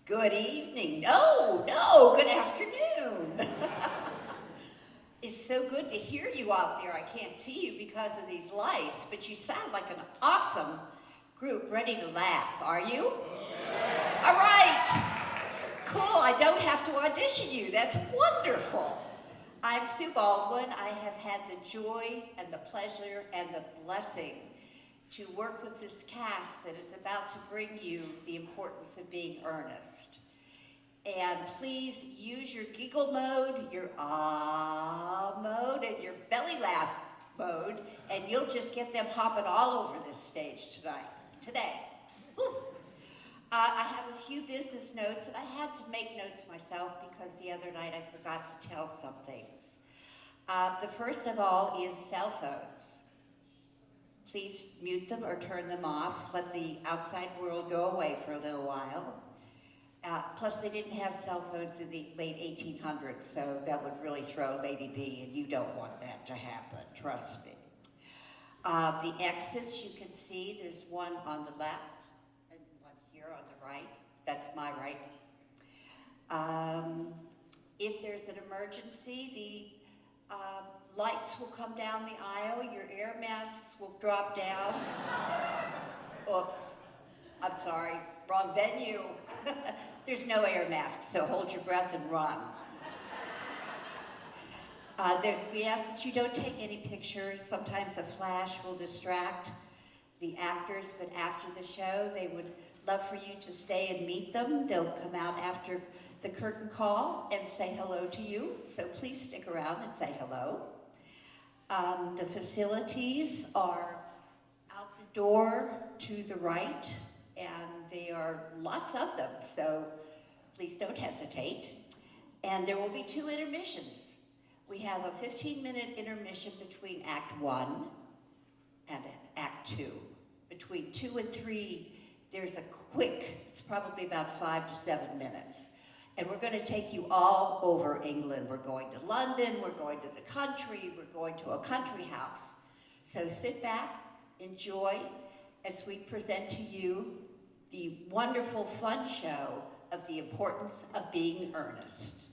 Good evening. No, good afternoon. It's so good to hear you out there. I can't see you because of these lights, but you sound like an awesome group ready to laugh, are you? Yeah. All right. Cool, I don't have to audition you. That's wonderful. I'm Sue Baldwin. I have had the joy and the pleasure and the blessing to work with this cast that is about to bring you the importance of being earnest. And please use your giggle mode, your ah mode, and your belly laugh mode, and you'll just get them hopping all over this stage today. Whew. I have a few business notes, and I had to make notes myself because the other night I forgot to tell some things. The first of all is cell phones. Please mute them or turn them off. Let the outside world go away for a little while. Plus, they didn't have cell phones in the late 1800s, so that would really throw Lady B, and you don't want that to happen, trust me. The exits, you can see, there's one on the left and one here on the right. That's my right. If there's an emergency, the lights will come down the aisle, your air masks will drop down. Oops, I'm sorry, wrong venue. There's no air masks, so hold your breath and run. We ask that you don't take any pictures. Sometimes the flash will distract the actors, but after the show, they would love for you to stay and meet them. They'll come out after the curtain call and say hello to you, so please stick around and say hello. The facilities are out the door to the right, and there are lots of them, so please don't hesitate. And there will be 2 intermissions. We have a 15-minute intermission between Act 1 and Act 2. Between 2 and 3, there's a quick, it's probably about 5 to 7 minutes. And we're going to take you all over England. We're going to London, we're going to the country, we're going to a country house. So sit back, enjoy, as we present to you the wonderful, fun show of the importance of being earnest.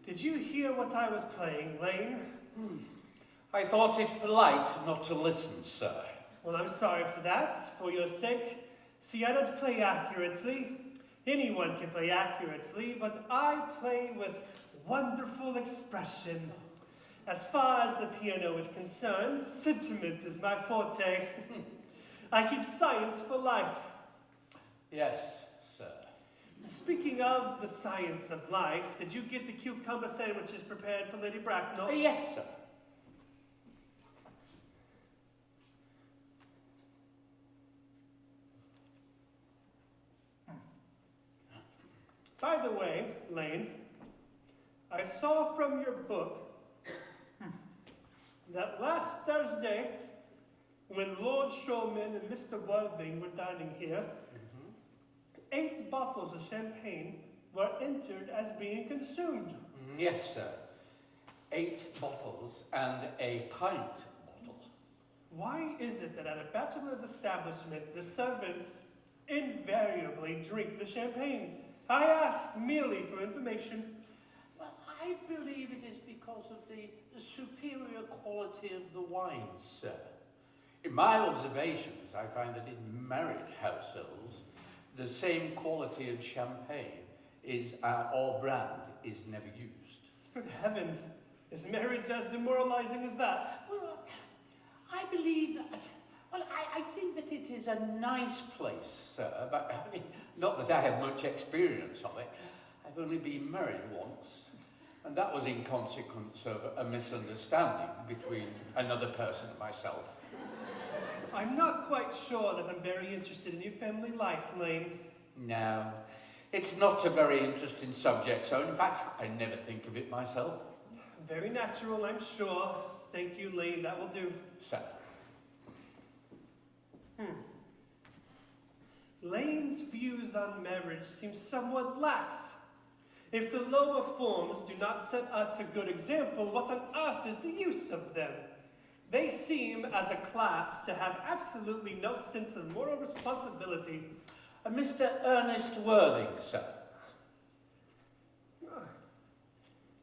Did you hear what I was playing, Lane? I thought it polite not to listen, sir. Well, I'm sorry for that, for your sake. See, I don't play accurately. Anyone can play accurately, but I play with wonderful expression. As far as the piano is concerned, sentiment is my forte. I keep science for life. Yes, sir. Speaking of the science of life, did you get the cucumber sandwiches prepared for Lady Bracknell? Yes, sir. By the way, Lane, I saw from your book that last Thursday, when Lord Showman and Mr. Worthing were dining here, 8 bottles of champagne were entered as being consumed. Yes, sir. 8 bottles and a pint bottle. Why is it that at a bachelor's establishment, the servants invariably drink the champagne? I ask merely for information. Well, I believe it is because of the superior quality of the wines, sir. In my observations, I find that in married households, the same quality of champagne is, or brand is never used. Good heavens, is marriage as demoralizing as that? Well, I believe that, well, I think that it is a nice place, sir, but I mean, not that I have much experience of it. I've only been married once, and that was in consequence of a misunderstanding between another person and myself. I'm not quite sure that I'm very interested in your family life, Lane. No, it's not a very interesting subject, so in fact, I never think of it myself. Very natural, I'm sure. Thank you, Lane. That will do. So, Lane's views on marriage seem somewhat lax. If the lower forms do not set us a good example, what on earth is the use of them? They seem, as a class, to have absolutely no sense of moral responsibility. Mr. Ernest Worthing, sir.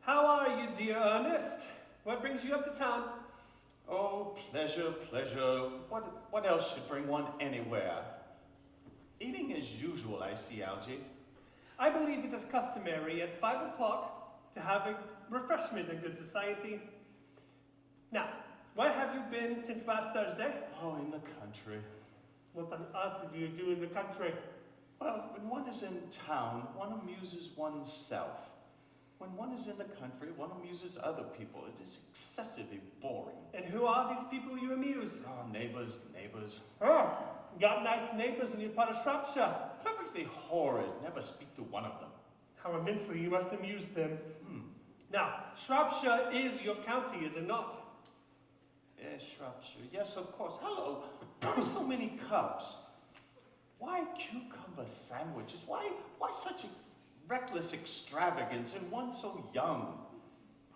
How are you, dear Ernest? What brings you up to town? Oh, pleasure, pleasure. What else should bring one anywhere? Eating as usual, I see, Algie. I believe it is customary at 5 o'clock to have a refreshment in good society. Now, where have you been since last Thursday? Oh, in the country. What on earth do you do in the country? Well, when one is in town, one amuses oneself. When one is in the country, one amuses other people. It is excessively boring. And who are these people you amuse? Oh, neighbors, neighbors. Oh, got nice neighbors in your part of Shropshire. Perfectly horrid. Never speak to one of them. How immensely you must amuse them. Now, Shropshire is your county, is it not? Yes, Shropshire. Yes, of course. Hello. Why so many cups? Why cucumber sandwiches? Why such a reckless extravagance and one so young?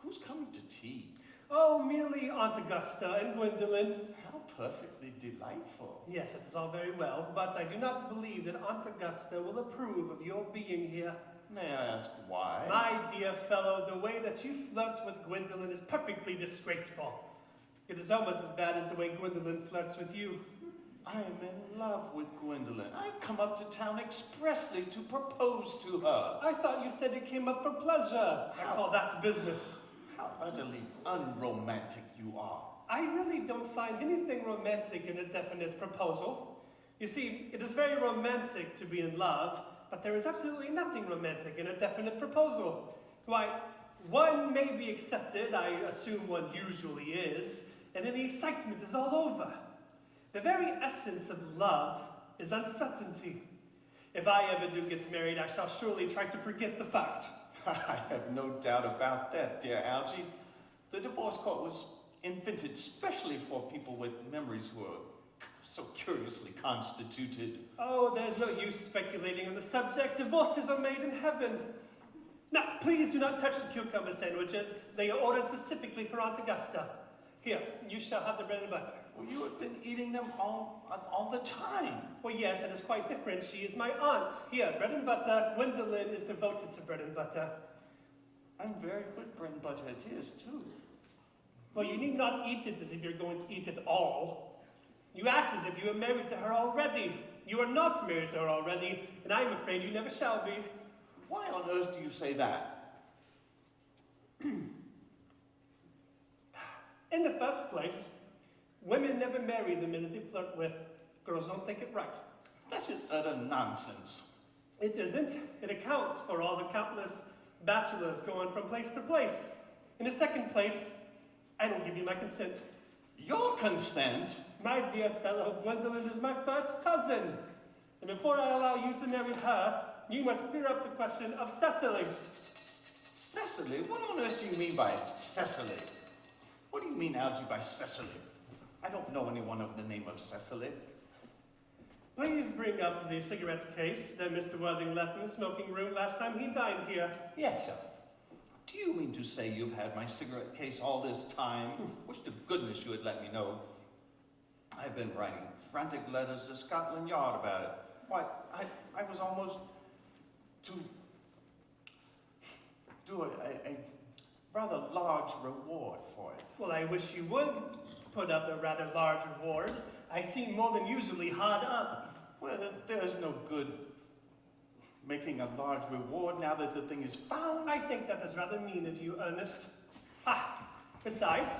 Who's coming to tea? Oh, merely Aunt Augusta and Gwendolyn. How perfectly delightful. Yes, it is all very well, but I do not believe that Aunt Augusta will approve of your being here. May I ask why? My dear fellow, the way that you flirt with Gwendolyn is perfectly disgraceful. It is almost as bad as the way Gwendolyn flirts with you. I am in love with Gwendolyn. I've come up to town expressly to propose to her. I thought you said you came up for pleasure. I call that business. How utterly unromantic you are. I really don't find anything romantic in a definite proposal. You see, it is very romantic to be in love, but there is absolutely nothing romantic in a definite proposal. Why, one may be accepted, I assume one usually is, and then the excitement is all over. The very essence of love is uncertainty. If I ever do get married, I shall surely try to forget the fact. I have no doubt about that, dear Algie. The divorce court was invented specially for people with memories who are so curiously constituted. Oh, there's no use speculating on the subject. Divorces are made in heaven. Now, please do not touch the cucumber sandwiches. They are ordered specifically for Aunt Augusta. Here, you shall have the bread and butter. Well, you have been eating them all the time. Well, yes, it is quite different. She is my aunt. Here, bread and butter. Gwendolyn is devoted to bread and butter. And very good bread and butter it is, too. Well, you need not eat it as if you're going to eat it all. You act as if you are married to her already. You are not married to her already, and I'm afraid you never shall be. Why on earth do you say that? In the first place, women never marry the men they flirt with. Girls don't think it right. That is utter nonsense. It isn't. It accounts for all the countless bachelors going from place to place. In the second place, I don't give you my consent. Your consent? My dear fellow, Gwendolyn is my first cousin. And before I allow you to marry her, you must clear up the question of Cecily. Cecily? What on earth do you mean by Cecily? What do you mean, Algie, by Cecily? I don't know anyone of the name of Cecily. Please bring up the cigarette case that Mr. Worthing left in the smoking room last time he dined here. Yes, sir. Do you mean to say you've had my cigarette case all this time? Wish to goodness you had let me know. I've been writing frantic letters to Scotland Yard about it. Why, I was almost to do a rather large reward for it. Well, I wish you would put up a rather large reward. I seem more than usually hard up. Well, there's no good making a large reward now that the thing is found. I think that is rather mean of you, Ernest. Besides,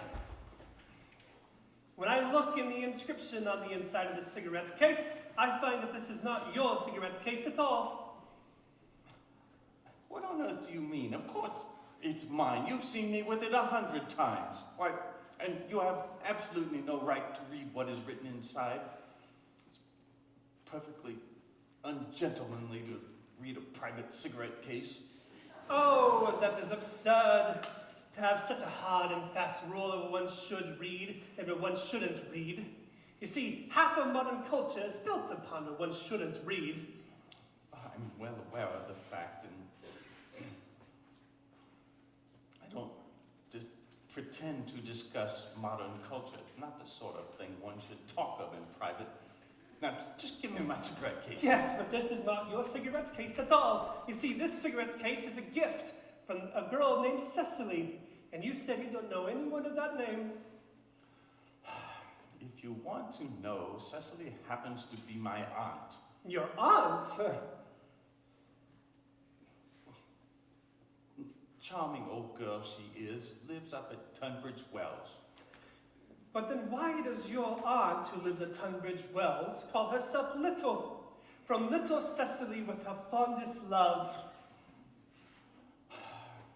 when I look in the inscription on the inside of the cigarette case, I find that this is not your cigarette case at all. What on earth do you mean? Of course it's mine. You've seen me with it 100 times. Why, And you have absolutely no right to read what is written inside. It's perfectly ungentlemanly to read a private cigarette case. Oh, that is absurd. To have such a hard and fast rule of what one should read and what one shouldn't read. You see, half of modern culture is built upon what one shouldn't read. I'm well aware of the fact, and I don't just pretend to discuss modern culture. Not the sort of thing one should talk of in private. Now, just give me my cigarette case. Yes, but this is not your cigarette case at all. You see, this cigarette case is a gift from a girl named Cecily, and you said you don't know anyone of that name. If you want to know, Cecily happens to be my aunt. Your aunt? Charming old girl she is, lives up at Tunbridge Wells. But then why does your aunt, who lives at Tunbridge Wells, call herself Little? From little Cecily with her fondest love.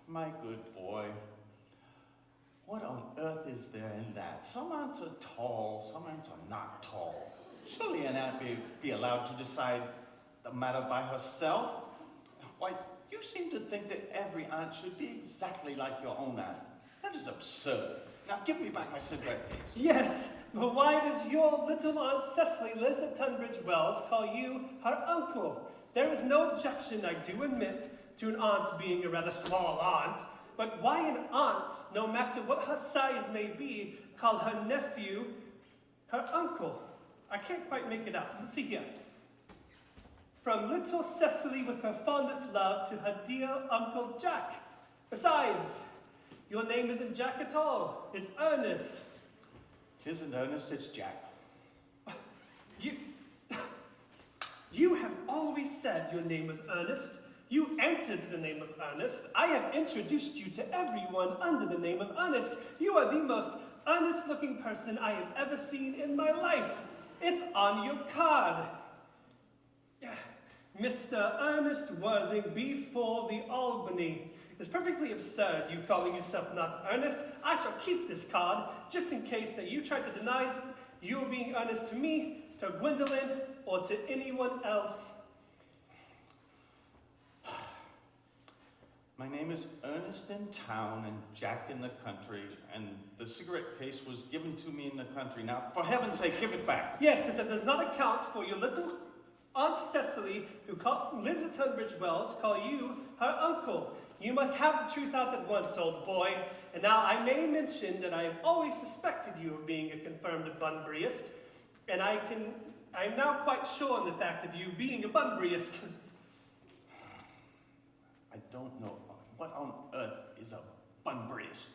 My good boy, what on earth is there in that? Some aunts are tall, some aunts are not tall. Surely an aunt be allowed to decide the matter by herself? Why, you seem to think that every aunt should be exactly like your own aunt. That is absurd. Now give me back my cigarette case. Yes, but why does your little aunt Cecily lives at Tunbridge Wells call you her uncle? There is no objection, I do admit, to an aunt being a rather small aunt, but why an aunt, no matter what her size may be, call her nephew her uncle? I can't quite make it out. Let's see here. From little Cecily with her fondest love to her dear Uncle Jack. Besides, your name isn't Jack at all. It's Ernest. 'Tisn't Ernest, it's Jack. You have always said your name was Ernest. You answer to the name of Ernest. I have introduced you to everyone under the name of Ernest. You are the most earnest-looking person I have ever seen in my life. It's on your card. Mr. Ernest Worthing before the Albany. It's perfectly absurd you calling yourself not Ernest. I shall keep this card just in case that you try to deny you being Ernest to me, to Gwendolyn, or to anyone else. My name is Ernest in town and Jack in the country, and the cigarette case was given to me in the country. Now, for heaven's sake, give it back. Yes, but that does not account for your little Aunt Cecily, who lives at Tunbridge Wells, call you her uncle. You must have the truth out at once, old boy. And now I may mention that I have always suspected you of being a confirmed Bunburyist, and I'm now quite sure on the fact of you being a Bunburyist. I don't know. What on earth is a Bunburyist?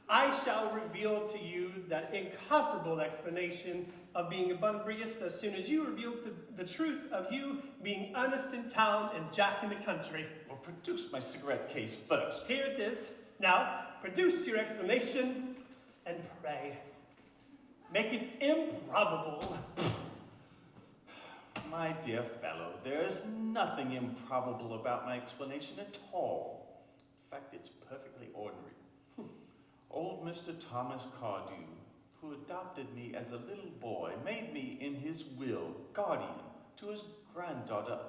I shall reveal to you that incomparable explanation of being a Bunburyist as soon as you reveal the truth of you being Ernest in town and Jack in the country. Well, produce my cigarette case first. Here it is. Now, produce your explanation and pray. Make it improbable. My dear fellow, there is nothing improbable about my explanation at all. In fact, it's perfectly ordinary. Old Mr. Thomas Cardew, who adopted me as a little boy, made me in his will guardian to his granddaughter,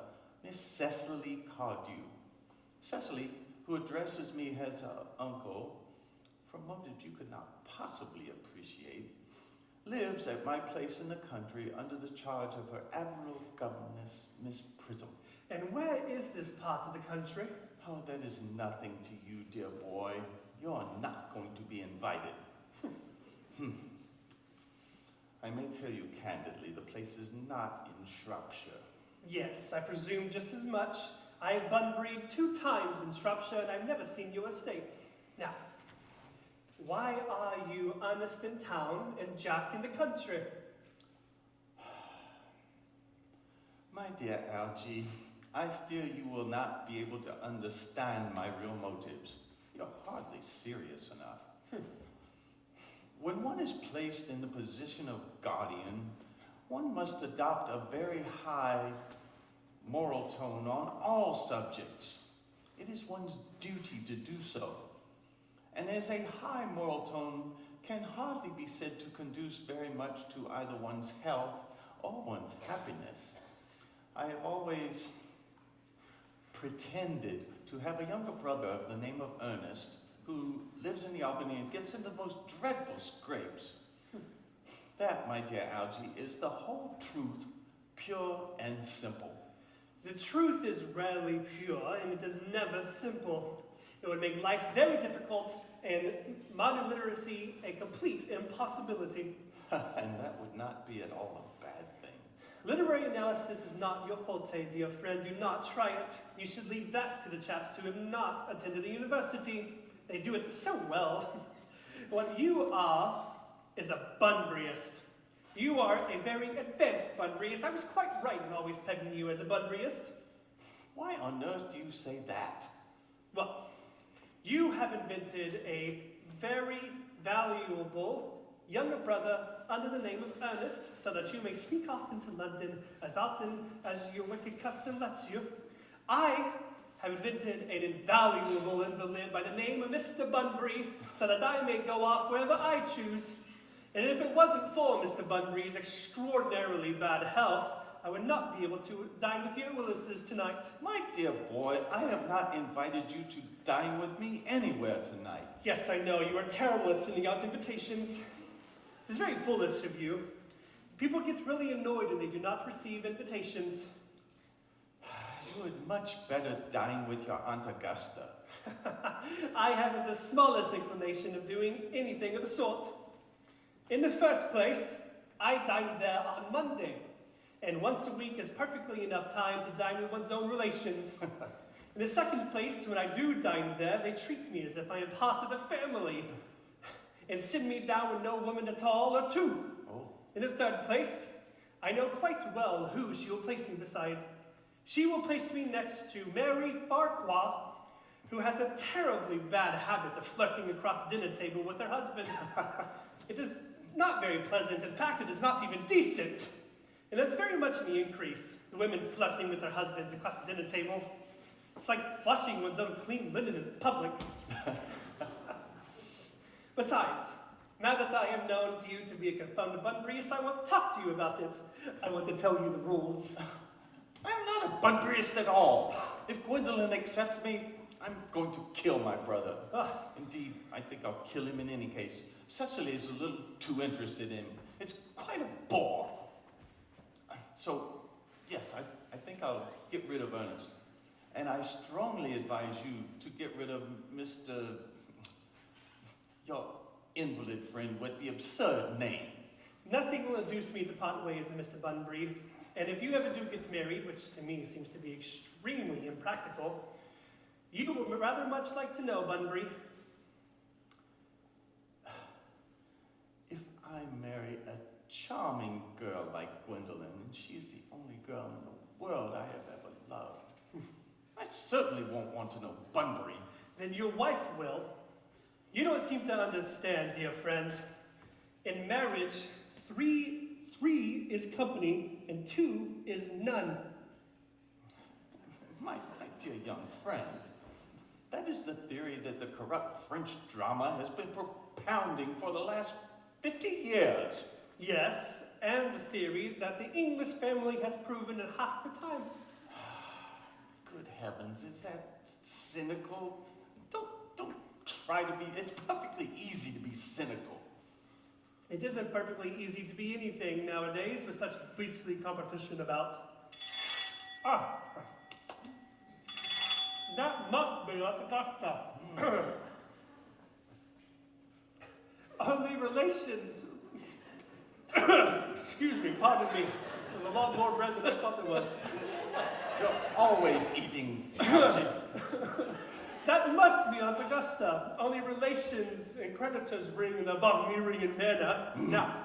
Miss Cecily Cardew. Cecily, who addresses me as her uncle, for a motive you could not possibly appreciate, lives at my place in the country under the charge of her admirable governess, Miss Prism. And where is this part of the country? Oh, that is nothing to you, dear boy. You're not going to be invited. I may tell you candidly, the place is not in Shropshire. Yes, I presume just as much. I have Bunburyed 2 times in Shropshire, and I've never seen your estate. Now, why are you Ernest in town and Jack in the country? My dear Algie, I fear you will not be able to understand my real motives. You're hardly serious enough. When one is placed in the position of guardian, one must adopt a very high moral tone on all subjects. It is one's duty to do so. And as a high moral tone can hardly be said to conduce very much to either one's health or one's happiness. I have always pretended to have a younger brother of the name of Earnest, who lives in the Albany and gets into the most dreadful scrapes. That, my dear Algie, is the whole truth, pure and simple. The truth is rarely pure, and it is never simple. It would make life very difficult and modern literacy a complete impossibility. And that would not be at all a bad thing. Literary analysis is not your forte, dear friend. Do not try it. You should leave that to the chaps who have not attended a university. They do it so well. What you are is a Bunburyist. You are a very advanced Bunburyist. I was quite right in always pegging you as a Bunburyist. Why on earth do you say that? Well, you have invented a very valuable younger brother under the name of Ernest, so that you may sneak off into London as often as your wicked custom lets you. I have invented an invaluable invalid by the name of Mr. Bunbury, so that I may go off wherever I choose. And if it wasn't for Mr. Bunbury's extraordinarily bad health, I would not be able to dine with your Willises tonight. My dear boy, I have not invited you to dine with me anywhere tonight. Yes, I know, you are terrible at sending out invitations. It's very foolish of you. People get really annoyed when they do not receive invitations. You would much better dine with your Aunt Augusta. I haven't the smallest inclination of doing anything of the sort. In the first place, I dine there on Monday, and once a week is perfectly enough time to dine with one's own relations. In the second place, when I do dine there, they treat me as if I am part of the family, and send me down with no woman at all or two. Oh. In the third place, I know quite well who she will place me beside. She will place me next to Mary Farquhar, who has a terribly bad habit of flirting across the dinner table with her husband. It is not very pleasant. In fact, it is not even decent. And that's very much in the increase, the women flirting with their husbands across the dinner table. It's like washing one's own clean linen in public. Besides, now that I am known to you to be a confirmed Bunburyist, I want to talk to you about it. I want to tell you the rules. I am not a Bunburyist at all. If Gwendolyn accepts me, I'm going to kill my brother. Indeed, I think I'll kill him in any case. Cecily is a little too interested in him. It's quite a bore. So, yes, I think I'll get rid of Ernest. And I strongly advise you to get rid of Mr. your invalid friend with the absurd name. Nothing will induce me to part ways with Mr. Bunbury. And if you ever do get married, which to me seems to be extremely impractical, you would rather much like to know, Bunbury. If I marry a charming girl like Gwendolyn, and she's the only girl in the world I have ever loved, I certainly won't want to know Bunbury. Then your wife will. You don't seem to understand, dear friend. In marriage, three is company and 2 is none. My dear young friend, that is the theory that the corrupt French drama has been propounding for the last 50 years. Yes, and the theory that the English family has proven in half the time. Good heavens, is that cynical? Don't try to be, it's perfectly easy to be cynical. It isn't perfectly easy to be anything nowadays with such beastly competition about. That must be Aunt Augusta. Only relations. Excuse me, pardon me. There's a lot more bread than I thought there was. You're always eating, Algie. That must be Aunt Augusta. Only relations and creditors bring the Bonnering in manner. Now,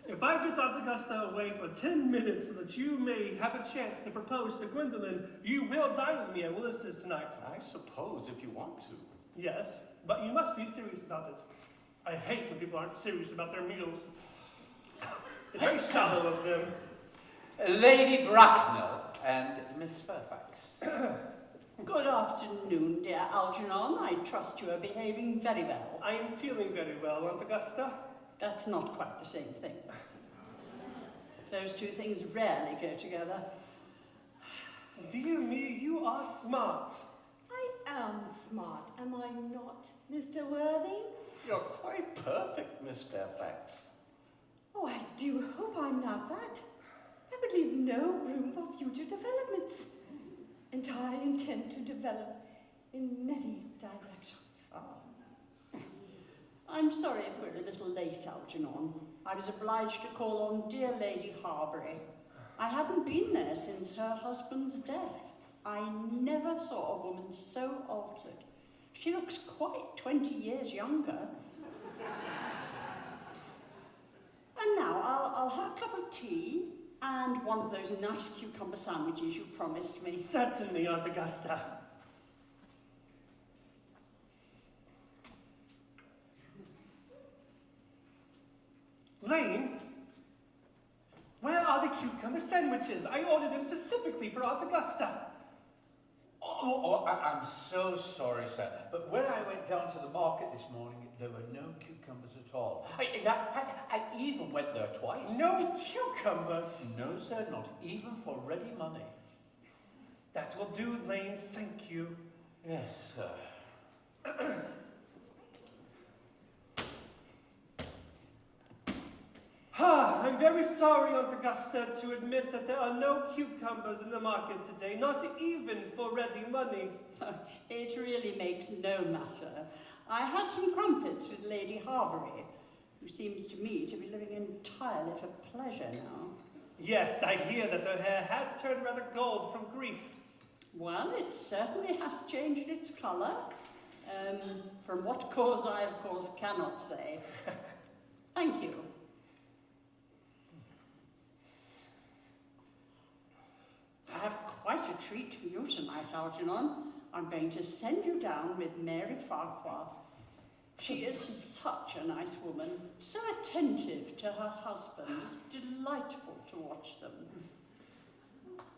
if I get Aunt Augusta away for 10 minutes so that you may have a chance to propose to Gwendolyn, you will dine with me at Willis's tonight. I suppose if you want to. Yes, but you must be serious about it. I hate when people aren't serious about their meals. It's very shallow of them. Lady Bracknell and Miss Fairfax. Good afternoon, dear Algernon. I trust you are behaving very well. I am feeling very well, Aunt Augusta. That's not quite the same thing. Those two things rarely go together. Dear me, you are smart. I am smart, am I not, Mr. Worthing? You're quite perfect, Miss Fairfax. Oh, I do hope I'm not that. That would leave no room for future developments. And I intend to develop in many directions. I'm sorry if we're a little late, Algernon. I was obliged to call on dear Lady Harvey. I hadn't been there since her husband's death. I never saw a woman so altered. She looks quite 20 years younger. And now I'll have a cup of tea and one of those nice cucumber sandwiches you promised me. Certainly, Aunt Augusta. Lane, where are the cucumber sandwiches? I ordered them specifically for Aunt Augusta. I'm so sorry, sir. But when I went down to the market this morning, there were no cucumbers at all. In fact, I even went there twice. No cucumbers? No, sir, not even for ready money. That will do, Lane, thank you. Yes, sir. I'm very sorry, Aunt Augusta, to admit that there are no cucumbers in the market today, not even for ready money. It really makes no matter. I had some crumpets with Lady Harvey, who seems to me to be living entirely for pleasure now. Yes, I hear that her hair has turned rather gold from grief. Well, it certainly has changed its colour. From what cause I, of course, cannot say. Thank you. I have quite a treat for you tonight, Algernon. I'm going to send you down with Mary Farquhar. She is such a nice woman, so attentive to her husband. It's delightful to watch them.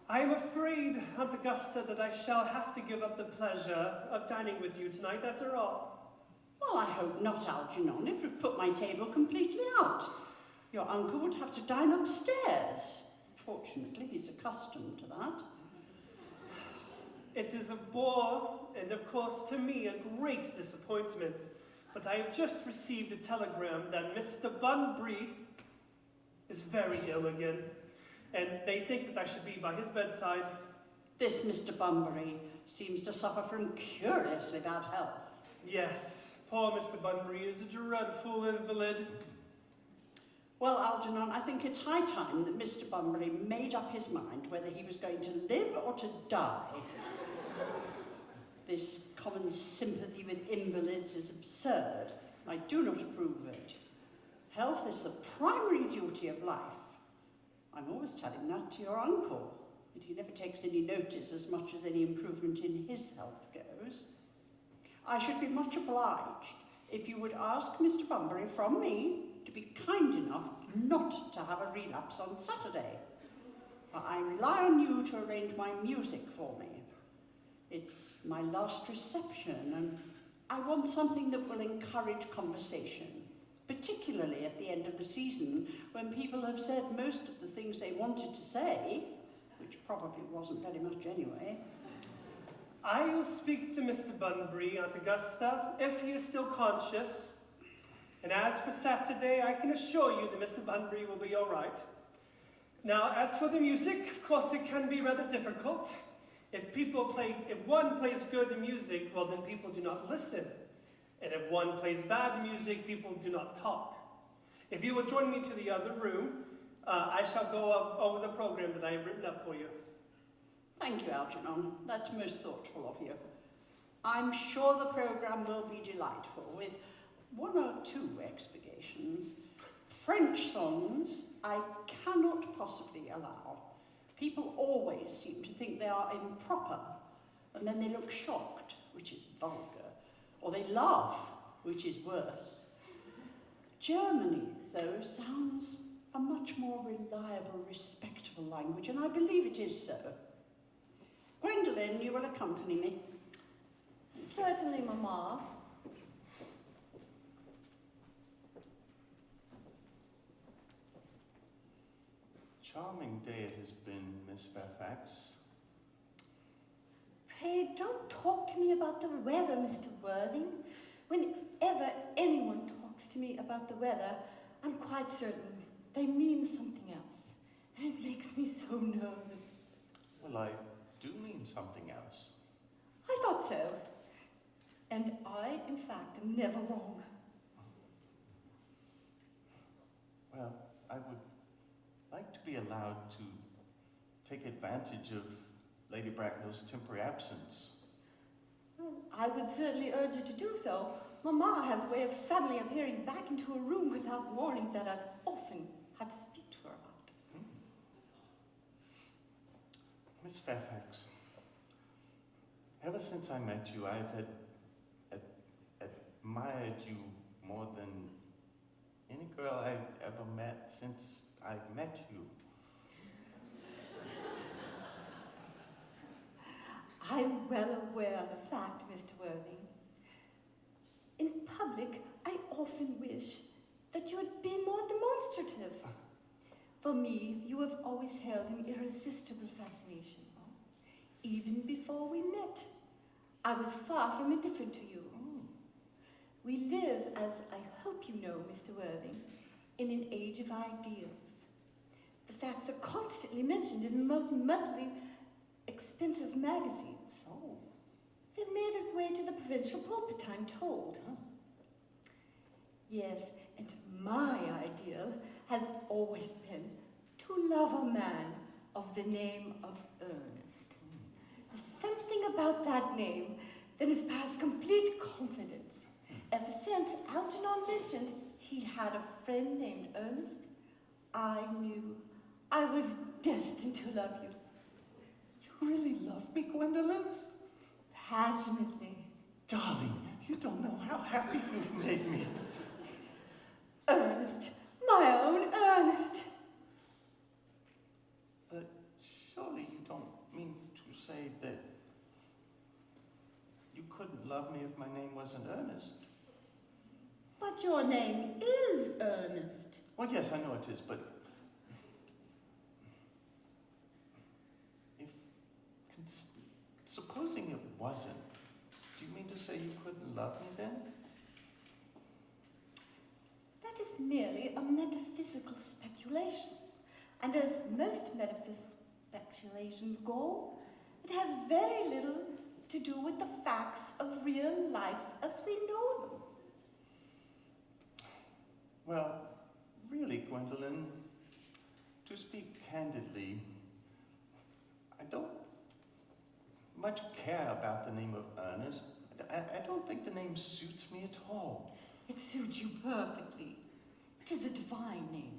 I am afraid, Aunt Augusta, that I shall have to give up the pleasure of dining with you tonight after all. Well, I hope not, Algernon. It would put my table completely out. Your uncle would have to dine upstairs. Fortunately, he's accustomed to that. It is a bore, and of course, to me, a great disappointment. But I have just received a telegram that Mr. Bunbury is very ill again, and they think that I should be by his bedside. This Mr. Bunbury seems to suffer from curiously bad health. Yes, poor Mr. Bunbury is a dreadful invalid. Well, Algernon, I think it's high time that Mr. Bunbury made up his mind whether he was going to live or to die. This common sympathy with invalids is absurd. I do not approve of it. Health is the primary duty of life. I'm always telling that to your uncle, but he never takes any notice as much as any improvement in his health goes. I should be much obliged if you would ask Mr. Bunbury from me to be kind enough not to have a relapse on Saturday. For I rely on you to arrange my music for me. It's my last reception, and I want something that will encourage conversation, particularly at the end of the season, when people have said most of the things they wanted to say, which probably wasn't very much anyway. I will speak to Mr. Bunbury, Aunt Augusta, if he is still conscious. And as for Saturday, I can assure you that Mr. Bunbury will be all right. Now, as for the music, of course, it can be rather difficult. If one plays good music, well, then people do not listen. And if one plays bad music, people do not talk. If you will join me to the other room, I shall go over the program that I have written up for you. Thank you, Algernon. That's most thoughtful of you. I'm sure the program will be delightful, with one or two expurgations. French songs I cannot possibly allow. People always seem to think they are improper, and then they look shocked, which is vulgar, or they laugh, which is worse. Germany, though, sounds a much more reliable, respectable language, and I believe it is so. Gwendolyn, you will accompany me. Certainly, Mamma. Charming day it has been, Miss Fairfax. Pray don't talk to me about the weather, Mr. Worthing. Whenever anyone talks to me about the weather, I'm quite certain they mean something else. And it makes me so nervous. Well, I do mean something else. I thought so. And I, in fact, am never wrong. Well, I would like to be allowed to take advantage of Lady Bracknell's temporary absence. Well, I would certainly urge you to do so. Mamma has a way of suddenly appearing back into a room without warning that I've often had to speak to her about. Miss Fairfax, ever since I met you, I've admired you more than any girl I've ever met since I've met you. I'm well aware of the fact, Mr. Worthing. In public, I often wish that you had been more demonstrative. For me, you have always held an irresistible fascination. Even before we met, I was far from indifferent to you. We live, as I hope you know, Mr. Worthing, in an age of ideals. The facts are constantly mentioned in the most monthly expensive magazines. Oh. They've made its way to the provincial pulpit, I'm told. Yes, and my ideal has always been to love a man of the name of Earnest. There's something about that name that has passed complete confidence. Ever since Algernon mentioned he had a friend named Ernest, I knew I was destined to love you. You really love me, Gwendolyn? Passionately. Darling, you don't know how happy you've made me. Ernest, my own Ernest. But surely you don't mean to say that you couldn't love me if my name wasn't Ernest? But your name is Ernest. Well, yes, I know it is, but supposing it wasn't, do you mean to say you couldn't love me then? That is merely a metaphysical speculation. And as most metaphysical speculations go, it has very little to do with the facts of real life as we know them. Well, really, Gwendolyn, to speak candidly, I don't much care about the name of Ernest. I don't think the name suits me at all. It suits you perfectly. It is a divine name.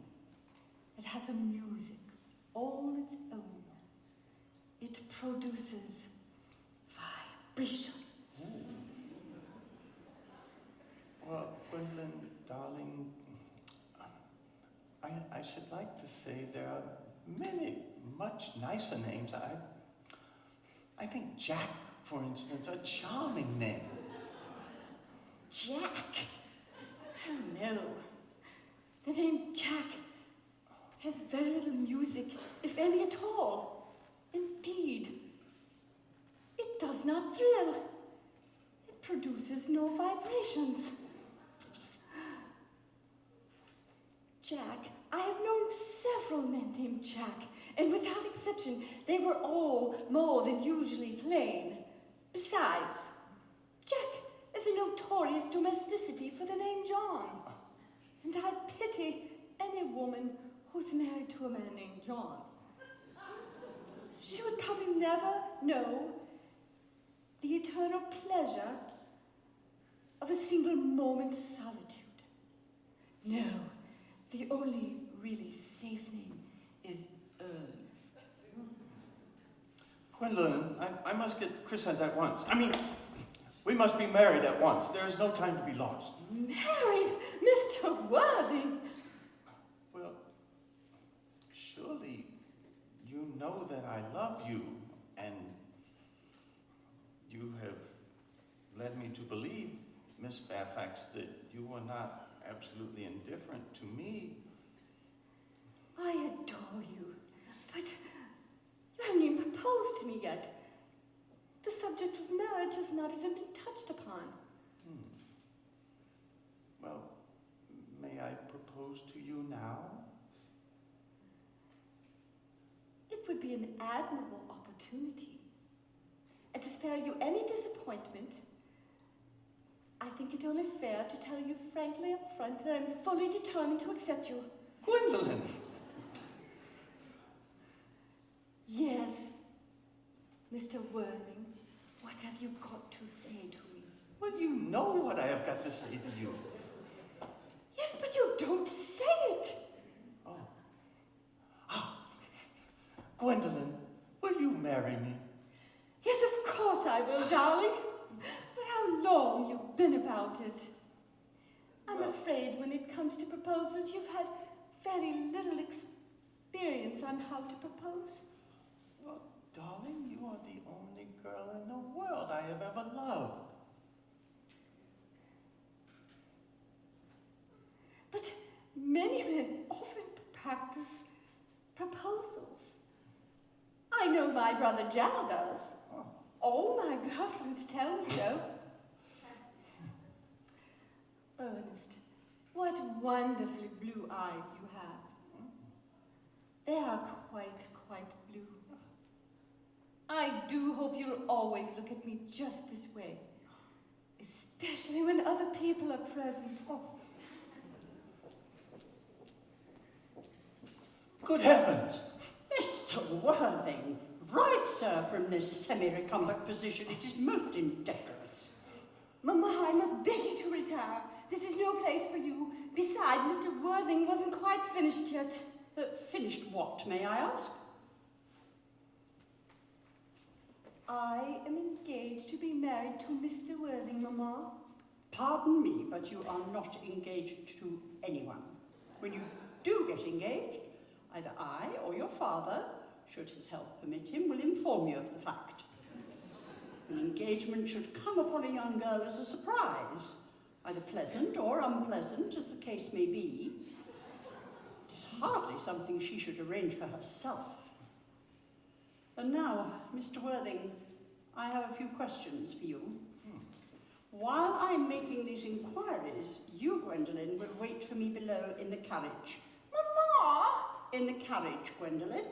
It has a music all its own. It produces vibrations. Well, Gwendolyn, darling, I should like to say there are many much nicer names. I think Jack, for instance, a charming name. Jack? Oh no. The name Jack has very little music, if any at all. Indeed, it does not thrill. It produces no vibrations. Jack, I have known several men named Jack, and without exception, they were all more than usually plain. Besides, Jack is a notorious domesticity for the name John. And I pity any woman who's married to a man named John. She would probably never know the eternal pleasure of a single moment's solitude. No, the only really safe name is Ernest. Gwendolyn, I must get christened at once. I mean, we must be married at once. There is no time to be lost. Married, Mr. Worthing? Well, surely you know that I love you, and you have led me to believe, Miss Fairfax, that you are not absolutely indifferent to me. I adore you, but you haven't even proposed to me yet. The subject of marriage has not even been touched upon. Well, may I propose to you now? It would be an admirable opportunity. And to spare you any disappointment, I think it only fair to tell you frankly up front that I'm fully determined to accept you. Gwendolyn! Yes, Mr. Worthing, what have you got to say to me? Well, you know what I have got to say to you. Yes, but you don't say it. Oh. Ah. Gwendolyn, will you marry me? Yes, of course I will, darling. But how long you've been about it. I'm afraid when it comes to proposals, you've had very little experience on how to propose. Well, darling, you are the only girl in the world I have ever loved. But many men often practice proposals. I know my brother Jal does. Oh. All my girlfriends tell me so. Ernest, what wonderfully blue eyes you have. They are quite blue. I do hope you'll always look at me just this way, especially when other people are present. Oh. Good heavens! Mr. Worthing, rise, sir, from this semi-recumbent position. It is most indecorous. Mamma, I must beg you to retire. This is no place for you. Besides, Mr. Worthing wasn't quite finished yet. Finished what, may I ask? I am engaged to be married to Mr. Worthing, Mamma. Pardon me, but you are not engaged to anyone. When you do get engaged, either I or your father, should his health permit him, will inform you of the fact. An engagement should come upon a young girl as a surprise, either pleasant or unpleasant, as the case may be. It is hardly something she should arrange for herself. And now, Mr. Worthing, I have a few questions for you. While I'm making these inquiries, you, Gwendolyn, will wait for me below in the carriage. Mamma! In the carriage, Gwendolyn.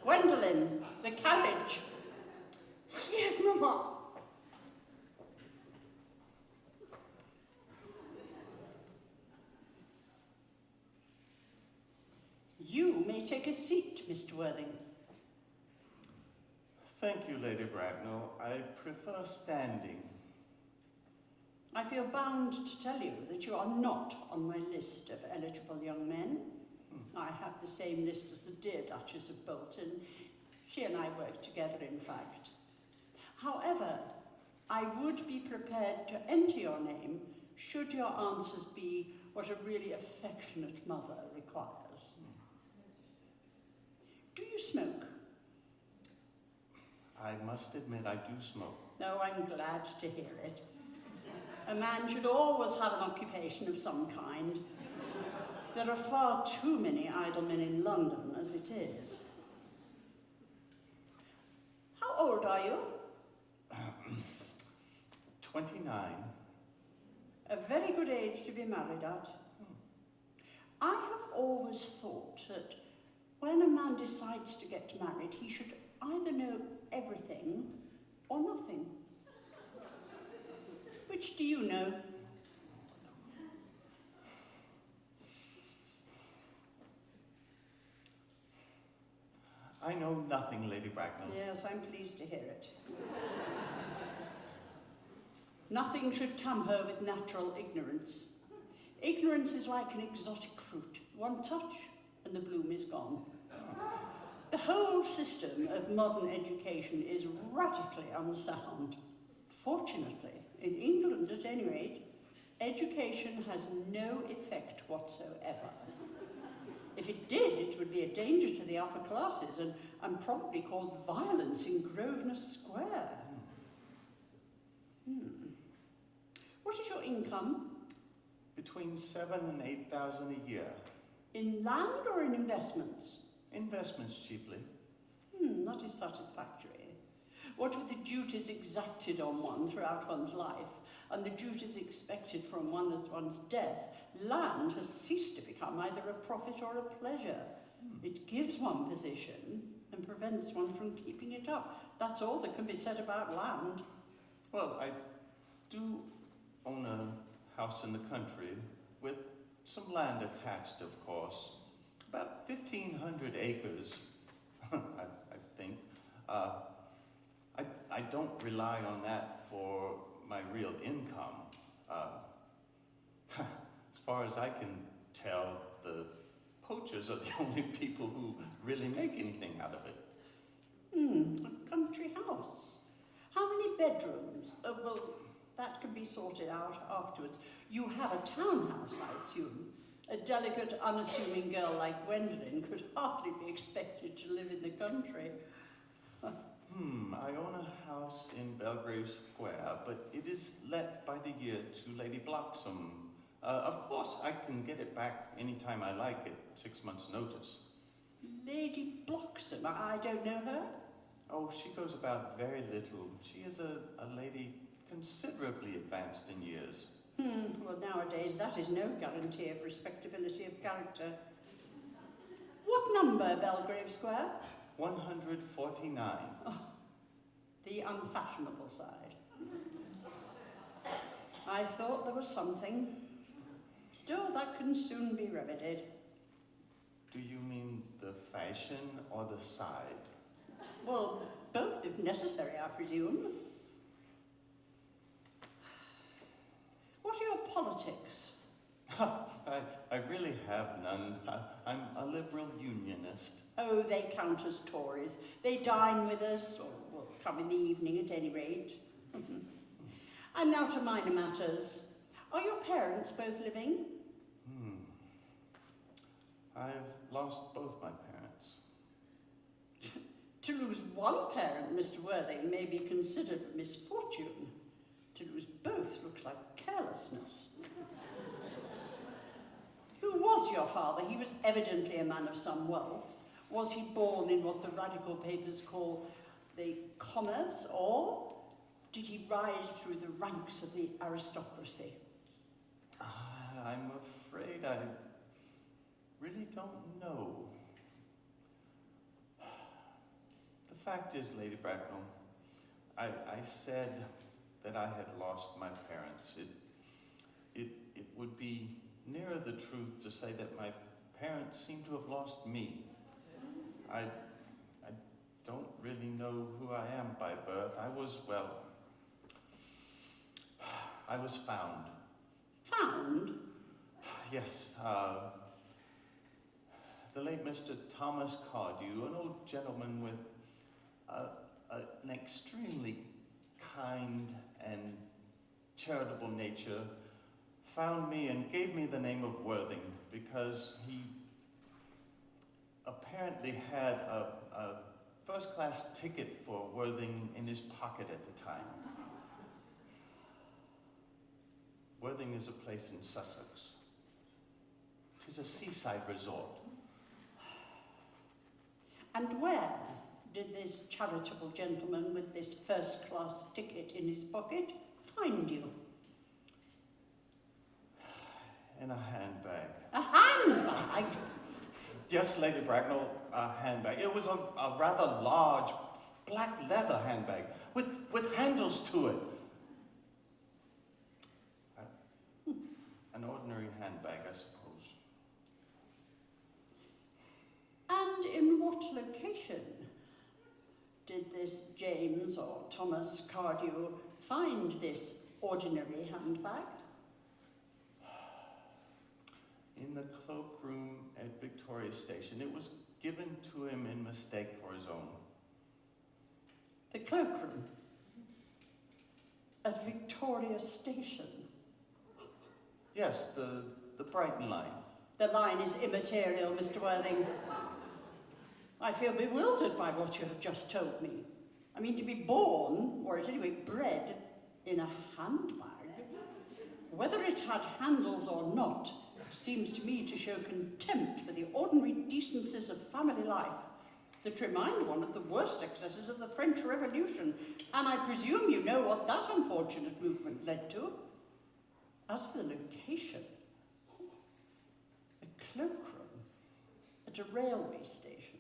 Gwendolyn, the carriage. Yes, Mamma. You may take a seat, Mr. Worthing. Thank you, Lady Bracknell. I prefer standing. I feel bound to tell you that you are not on my list of eligible young men. I have the same list as the dear Duchess of Bolton. She and I work together, in fact. However, I would be prepared to enter your name should your answers be what a really affectionate mother requires. Do you smoke? I must admit I do smoke. No, I'm glad to hear it. A man should always have an occupation of some kind. There are far too many idle men in London as it is. How old are you? 29. A very good age to be married at. I have always thought that when a man decides to get married, he should either know everything or nothing. Which do you know? I know nothing, Lady Bracknell. Yes, I'm pleased to hear it. Nothing should tamper with natural ignorance. Ignorance is like an exotic fruit. One touch and the bloom is gone. The whole system of modern education is radically unsound. Fortunately, in England at any rate, Education has no effect whatsoever. If it did, it would be a danger to the upper classes and probably cause violence in Grosvenor Square. What is your income? Between 7,000 and 8,000 a year. In land or in investments? Investments chiefly. That is satisfactory. What with the duties exacted on one throughout one's life, and the duties expected from one at one's death, land has ceased to become either a profit or a pleasure. It gives one position and prevents one from keeping it up. That's all that can be said about land. Well, I do own a house in the country with some land attached, of course. About 1,500 acres, I think. I don't rely on that for my real income. As far as I can tell, the poachers are the only people who really make anything out of it. A country house. How many bedrooms? Well, that can be sorted out afterwards. You have a townhouse, I assume. A delicate, unassuming girl like Gwendolyn could hardly be expected to live in the country. I own a house in Belgrave Square, but it is let by the year to Lady Bloxham. Of course, I can get it back anytime I like at 6 months' notice. Lady Bloxham? I don't know her. Oh, she goes about very little. She is a lady considerably advanced in years. Well, nowadays that is no guarantee of respectability of character. What number, Belgrave Square? 149. The unfashionable side. I thought there was something. Still, that can soon be remedied. Do you mean the fashion or the side? Well, both if necessary, I presume. What are your politics? I really have none. I'm a liberal unionist. Oh, they count as Tories. They dine with us, or will come in the evening at any rate. And now to minor matters. Are your parents both living? I've lost both my parents. To lose one parent, Mr. Worthing, may be considered a misfortune. To lose both looks like carelessness. Who was your father? He was evidently a man of some wealth. Was he born in what the radical papers call the commerce, or did he rise through the ranks of the aristocracy? I'm afraid I really don't know. The fact is, Lady Bracknell, I said that I had lost my parents. It would be nearer the truth to say that my parents seem to have lost me. I don't really know who I am by birth. I was found. Found? Yes, the late Mr. Thomas Cardew, an old gentleman with an extremely kind and charitable nature, found me and gave me the name of Worthing because he apparently had a first-class ticket for Worthing in his pocket at the time. Worthing is a place in Sussex. It is a seaside resort. And where did this charitable gentleman with this first-class ticket in his pocket find you? In a handbag. A handbag? Yes, Lady Bracknell, a handbag. It was a rather large black leather handbag with handles to it. An ordinary handbag, I suppose. And in what location did this James or Thomas Cardew find this ordinary handbag? In the cloakroom at Victoria Station. It was given to him in mistake for his own. The cloakroom at Victoria Station. Yes, the Brighton line. The line is immaterial, Mr. Worthing. I feel bewildered by what you have just told me. I mean, to be born, or at any rate bred, in a handbag, whether it had handles or not, seems to me to show contempt for the ordinary decencies of family life that remind one of the worst excesses of the French Revolution, and I presume you know what that unfortunate movement led to. As for the location, a cloakroom at a railway station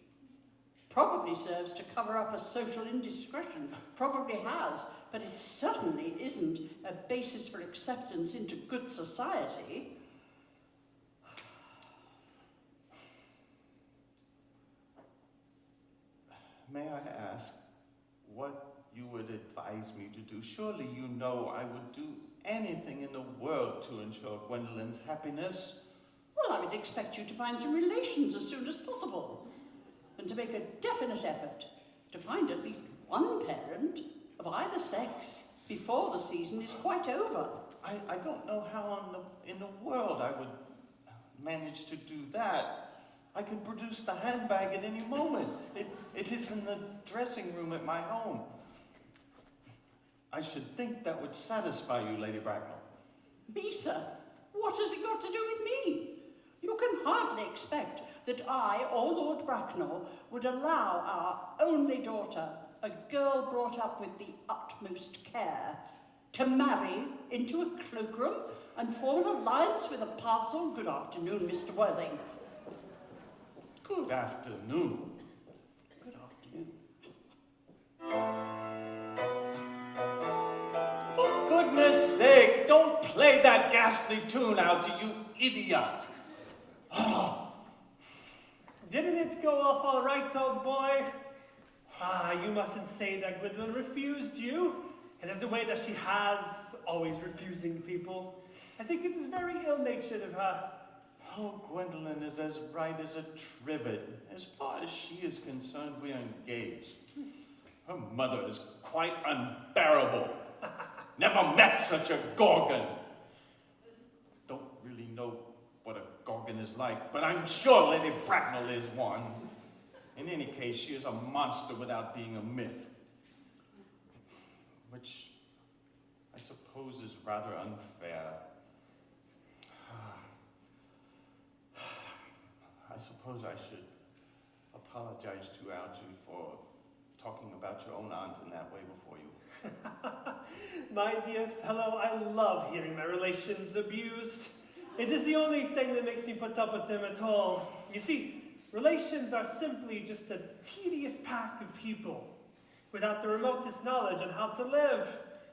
probably serves to cover up a social indiscretion, probably has, but it certainly isn't a basis for acceptance into good society. May I ask what you would advise me to do? Surely you know I would do anything in the world to ensure Gwendolyn's happiness. Well, I would expect you to find some relations as soon as possible, and to make a definite effort to find at least one parent of either sex before the season is quite over. I don't know how in the world I would manage to do that. I can produce the handbag at any moment. It is in the dressing room at my home. I should think that would satisfy you, Lady Bracknell. Me, sir? What has it got to do with me? You can hardly expect that I or Lord Bracknell would allow our only daughter, a girl brought up with the utmost care, to marry into a cloakroom and form an alliance with a parcel. Good afternoon, Mr. Worthing. Good afternoon. Good afternoon. For goodness sake, don't play that ghastly tune, Algie, you idiot. Oh. Didn't it go off all right, old boy? Ah, you mustn't say that Gwendolyn refused you. It is a way that she has, always refusing people. I think it is very ill-natured of her. Oh, Gwendolyn is as right as a trivet. As far as she is concerned, we are engaged. Her mother is quite unbearable. Never met such a gorgon. Don't really know what a gorgon is like, but I'm sure Lady Bracknell is one. In any case, she is a monster without being a myth. Which I suppose is rather unfair. I suppose I should apologize to Algie for talking about your own aunt in that way before you. My dear fellow, I love hearing my relations abused. It is the only thing that makes me put up with them at all. You see, relations are simply just a tedious pack of people, without the remotest knowledge on how to live,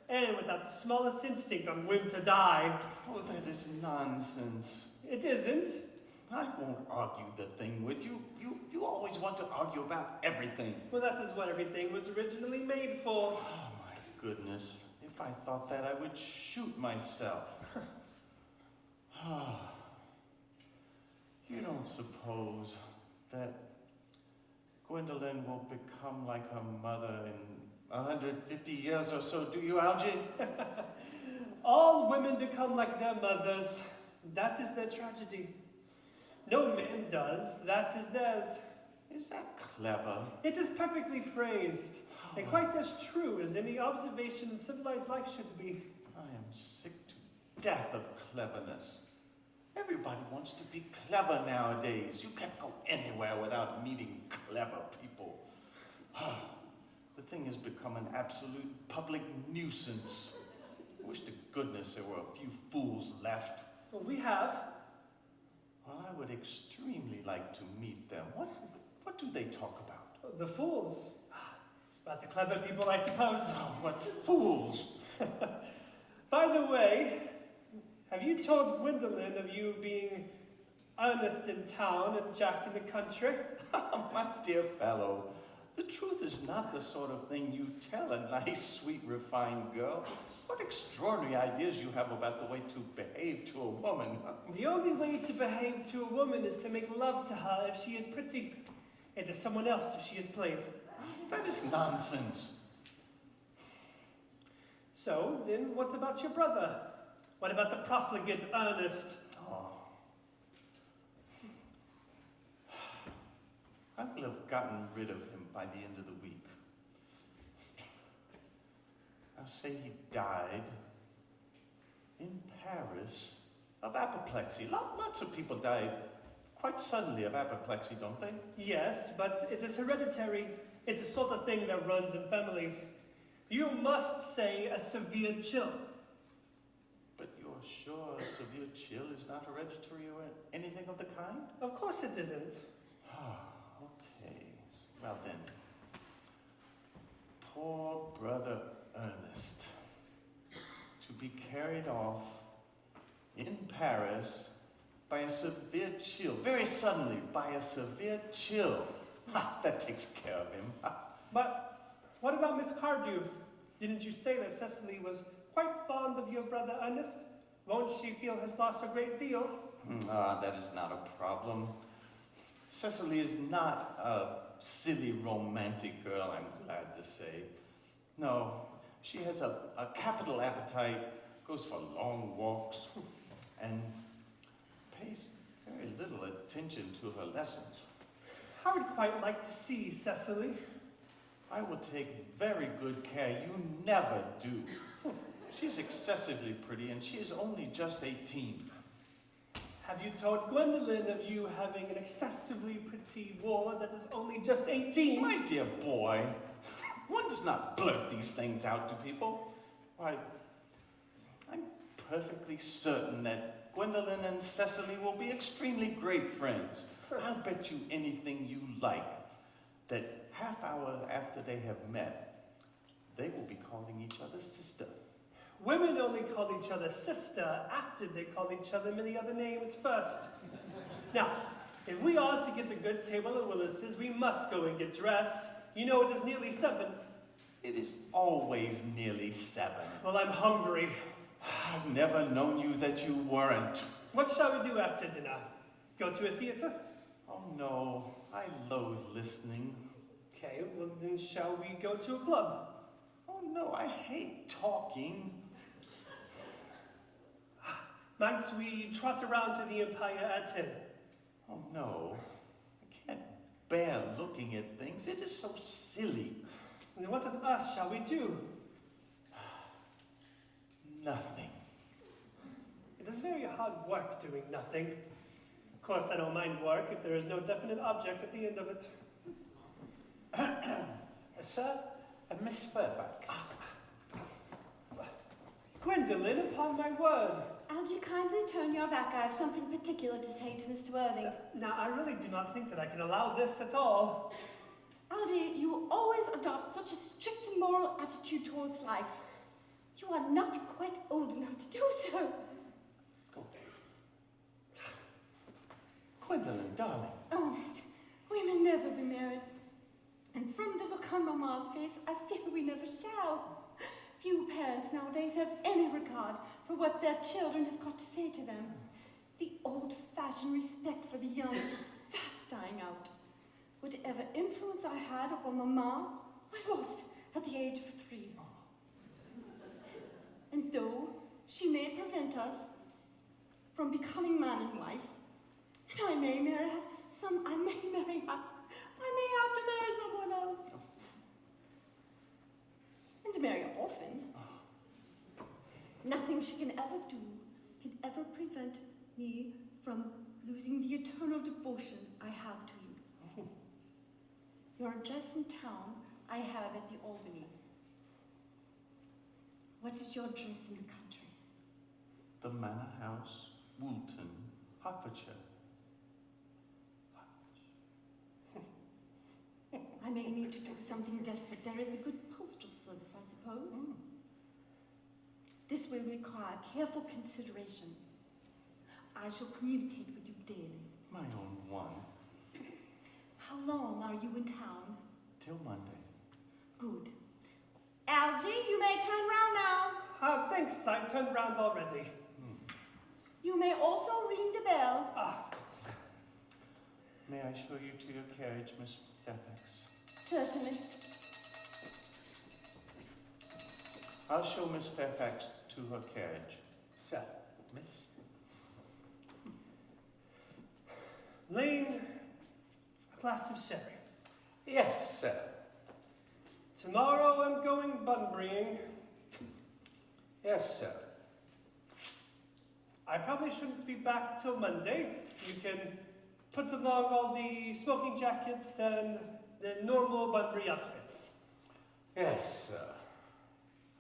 and without the smallest instinct on when to die. Oh, that is nonsense. It isn't. I won't argue the thing with you. You always want to argue about everything. Well, that is what everything was originally made for. Oh, my goodness. If I thought that, I would shoot myself. You don't suppose that Gwendolyn will become like her mother in 150 years or so, do you, Algie? All women become like their mothers. That is their tragedy. No man does. That is theirs. Is that clever? It is perfectly phrased, and quite as true as any observation in civilized life should be. I am sick to death of cleverness. Everybody wants to be clever nowadays. You can't go anywhere without meeting clever people. The thing has become an absolute public nuisance. I wish to goodness there were a few fools left. Well, we have. Well, I would extremely like to meet them. What do they talk about? The fools. About the clever people, I suppose. Oh, what fools! By the way, have you told Gwendolyn of you being Earnest in town and Jack in the country? My dear fellow, the truth is not the sort of thing you tell a nice, sweet, refined girl. What extraordinary ideas you have about the way to behave to a woman. The only way to behave to a woman is to make love to her if she is pretty, and to someone else if she is plain. That is nonsense. So, then what about your brother? What about the profligate Ernest? Oh. I will have gotten rid of him by the end of the week. I'll say he died in Paris of apoplexy. Lots of people die quite suddenly of apoplexy, don't they? Yes, but it is hereditary. It's a sort of thing that runs in families. You must say a severe chill. But you're sure a severe chill is not hereditary or anything of the kind? Of course it isn't. Okay. Well then. Poor brother Ernest. To be carried off in Paris by a severe chill. Very suddenly, by a severe chill. That takes care of him. But what about Miss Cardew? Didn't you say that Cecily was quite fond of your brother Ernest? Won't she feel his loss a great deal? That is not a problem. Cecily is not a silly romantic girl, I'm glad to say. No, she has a capital appetite, goes for long walks, and pays very little attention to her lessons. I would quite like to see Cecily. I will take very good care. You never do. She's excessively pretty, and she is only just 18. Have you told Gwendolyn of you having an excessively pretty ward that is only just 18? My dear boy, one does not blurt these things out to people. Why, I'm perfectly certain that Gwendolyn and Cecily will be extremely great friends. I'll bet you anything you like that half hour after they have met, they will be calling each other sister. Women only call each other sister after they call each other many other names first. Now, if we are to get a good table at Willis's, we must go and get dressed. You know it is nearly 7. It is always nearly 7. Well, I'm hungry. I've never known you that you weren't. What shall we do after dinner? Go to a theater? Oh no, I loathe listening. Okay, well then shall we go to a club? Oh no, I hate talking. Might we trot around to the Empire at 10? Oh no, I can't bear looking at things. It is so silly. And what on earth shall we do? Nothing. It is very hard work doing nothing. Of course, I don't mind work if there is no definite object at the end of it. Sir, Miss Fairfax. Gwendolyn, upon my word. Algy, kindly turn your back. I have something particular to say to Mr. Worthing. Now, I really do not think that I can allow this at all. Algy, you always adopt such a strict and moral attitude towards life. You are not quite old enough to do so. Go. Gwendolyn, darling. Ernest, we may never be married. And from the look on Mamma's face, I fear we never shall. Few parents nowadays have any regard for what their children have got to say to them. The old-fashioned respect for the young is fast dying out. Whatever influence I had over Mamma, I lost at the age of 3. And though she may prevent us from becoming man and wife, and I may marry someone else. And to marry often. Nothing she can ever do can ever prevent me from losing the eternal devotion I have to you. Your address in town I have at the Albany. What is your address in the country? The Manor House, Woolton, Hertfordshire. I may need to do something desperate. There is a good postal service, I suppose. This will require careful consideration. I shall communicate with you daily. My own one. How long are you in town? Till Monday. Good. Algy, you may turn round now. Thanks, I turned round already. You may also ring the bell. Of course. May I show you to your carriage, Miss Fairfax? Certainly. I'll show Miss Fairfax to her carriage. Sir, miss? Lane, a glass of sherry. Yes, sir. Tomorrow I'm going Bunburying. Yes, sir. I probably shouldn't be back till Monday. You can put along all the smoking jackets and the normal Bunbury outfits. Yes, sir.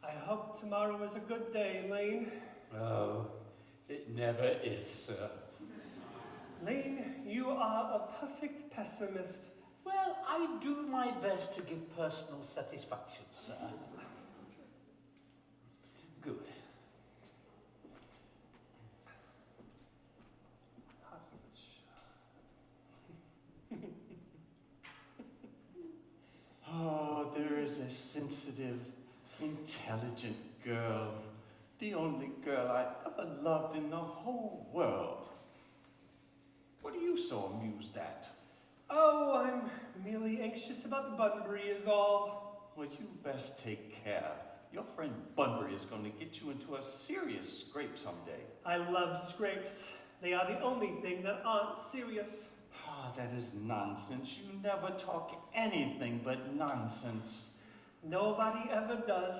I hope tomorrow is a good day, Lane. Oh, it never is, sir. Lane, you are a perfect pessimist. Well, I do my best to give personal satisfaction, sir. Good. Oh, there is a sensitive, intelligent girl. The only girl I ever loved in the whole world. What are you so amused at? Oh, I'm merely anxious about Bunbury is all. Well, you best take care. Your friend Bunbury is going to get you into a serious scrape someday. I love scrapes. They are the only thing that aren't serious. Ah, that is nonsense. You never talk anything but nonsense. Nobody ever does.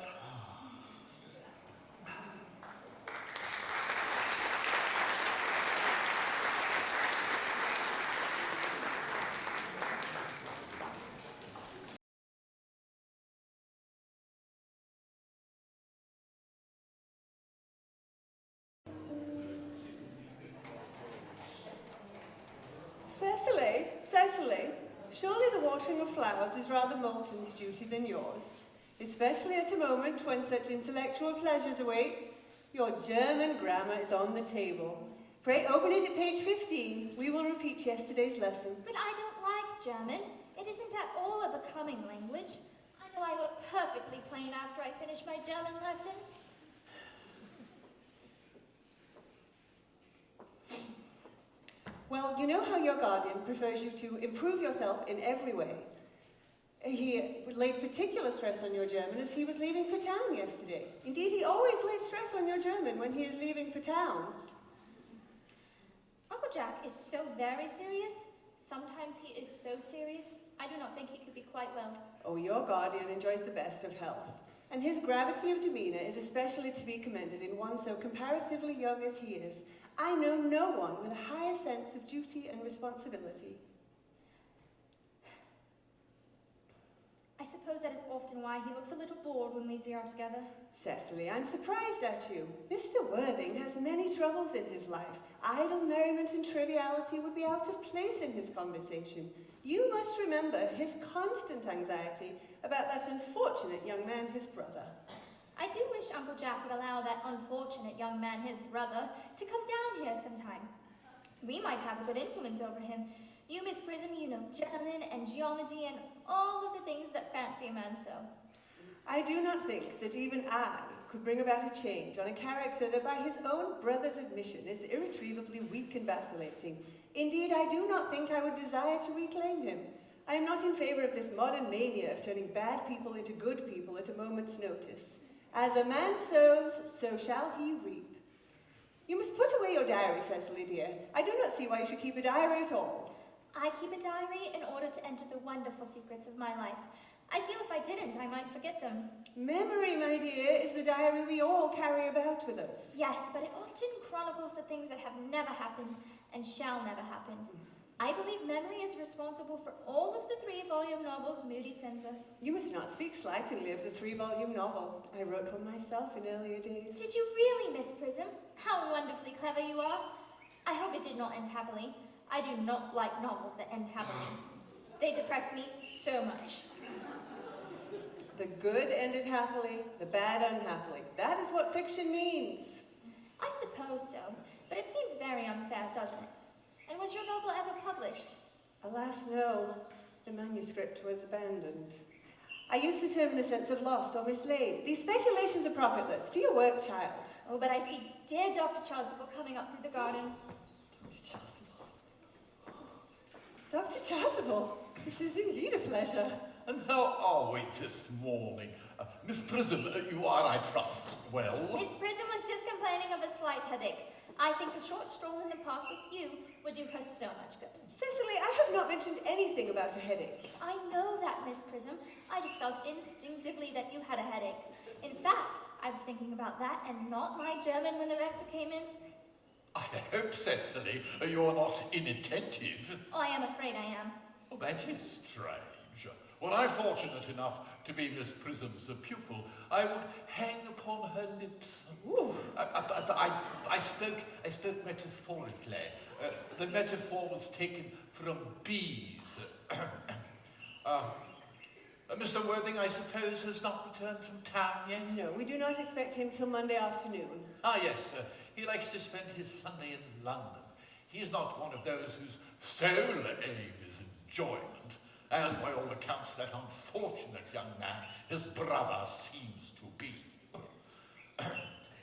Cecily, surely the watering of flowers is rather Moulton's duty than yours, especially at a moment when such intellectual pleasures await. Your German grammar is on the table. Pray open it at page 15. We will repeat yesterday's lesson. But I don't like German. It isn't at all a becoming language. I know I look perfectly plain after I finish my German lesson. Well, you know how your guardian prefers you to improve yourself in every way. He laid particular stress on your German as he was leaving for town yesterday. Indeed, he always lays stress on your German when he is leaving for town. Uncle Jack is so very serious. Sometimes he is so serious, I do not think he could be quite well. Oh, your guardian enjoys the best of health, and his gravity of demeanour is especially to be commended in one so comparatively young as he is. I know no one with a higher sense of duty and responsibility. I suppose that is often why he looks a little bored when we three are together. Cecily, I'm surprised at you. Mr. Worthing has many troubles in his life. Idle merriment and triviality would be out of place in his conversation. You must remember his constant anxiety about that unfortunate young man, his brother. I do wish Uncle Jack would allow that unfortunate young man, his brother, to come down here sometime. We might have a good influence over him. You, Miss Prism, you know German and geology and all of the things that fancy a man so. I do not think that even I could bring about a change on a character that by his own brother's admission is irretrievably weak and vacillating. Indeed, I do not think I would desire to reclaim him. I am not in favour of this modern mania of turning bad people into good people at a moment's notice. As a man sows, so shall he reap. You must put away your diary, Cecily, dear. I do not see why you should keep a diary at all. I keep a diary in order to enter the wonderful secrets of my life. I feel if I didn't, I might forget them. Memory, my dear, is the diary we all carry about with us. Yes, but it often chronicles the things that have never happened and shall never happen. I believe memory is responsible for all of the 3-volume novels Moody sends us. You must not speak slightingly of the 3-volume novel. I wrote one myself in earlier days. Did you really, Miss Prism? How wonderfully clever you are. I hope it did not end happily. I do not like novels that end happily. They depress me so much. The good ended happily, the bad unhappily. That is what fiction means. I suppose so, but it seems very unfair, doesn't it? And was your novel ever published? Alas, no. The manuscript was abandoned. I use the term in the sense of lost or mislaid. These speculations are profitless. Do your work, child. Oh, but I see dear Dr. Chasuble coming up through the garden. Dr. Chasuble. Dr. Chasuble, this is indeed a pleasure. And how are we this morning? Miss Prism, you are, I trust, well? Miss Prism was just complaining of a slight headache. I think a short stroll in the park with you would do her so much good. Cecily, I have not mentioned anything about a headache. I know that, Miss Prism. I just felt instinctively that you had a headache. In fact, I was thinking about that and not my German when the rector came in. I hope, Cecily, you are not inattentive. Oh, I am afraid I am. Oh, that is strange. Were I fortunate enough to be Miss Prism's pupil, I would hang upon her lips. I spoke metaphorically. The metaphor was taken from bees. Mr. Worthing, I suppose, has not returned from town yet? No, we do not expect him till Monday afternoon. Ah, yes, he likes to spend his Sunday in London. He is not one of those whose sole aim is enjoyment, as by all accounts that unfortunate young man, his brother, seems to be.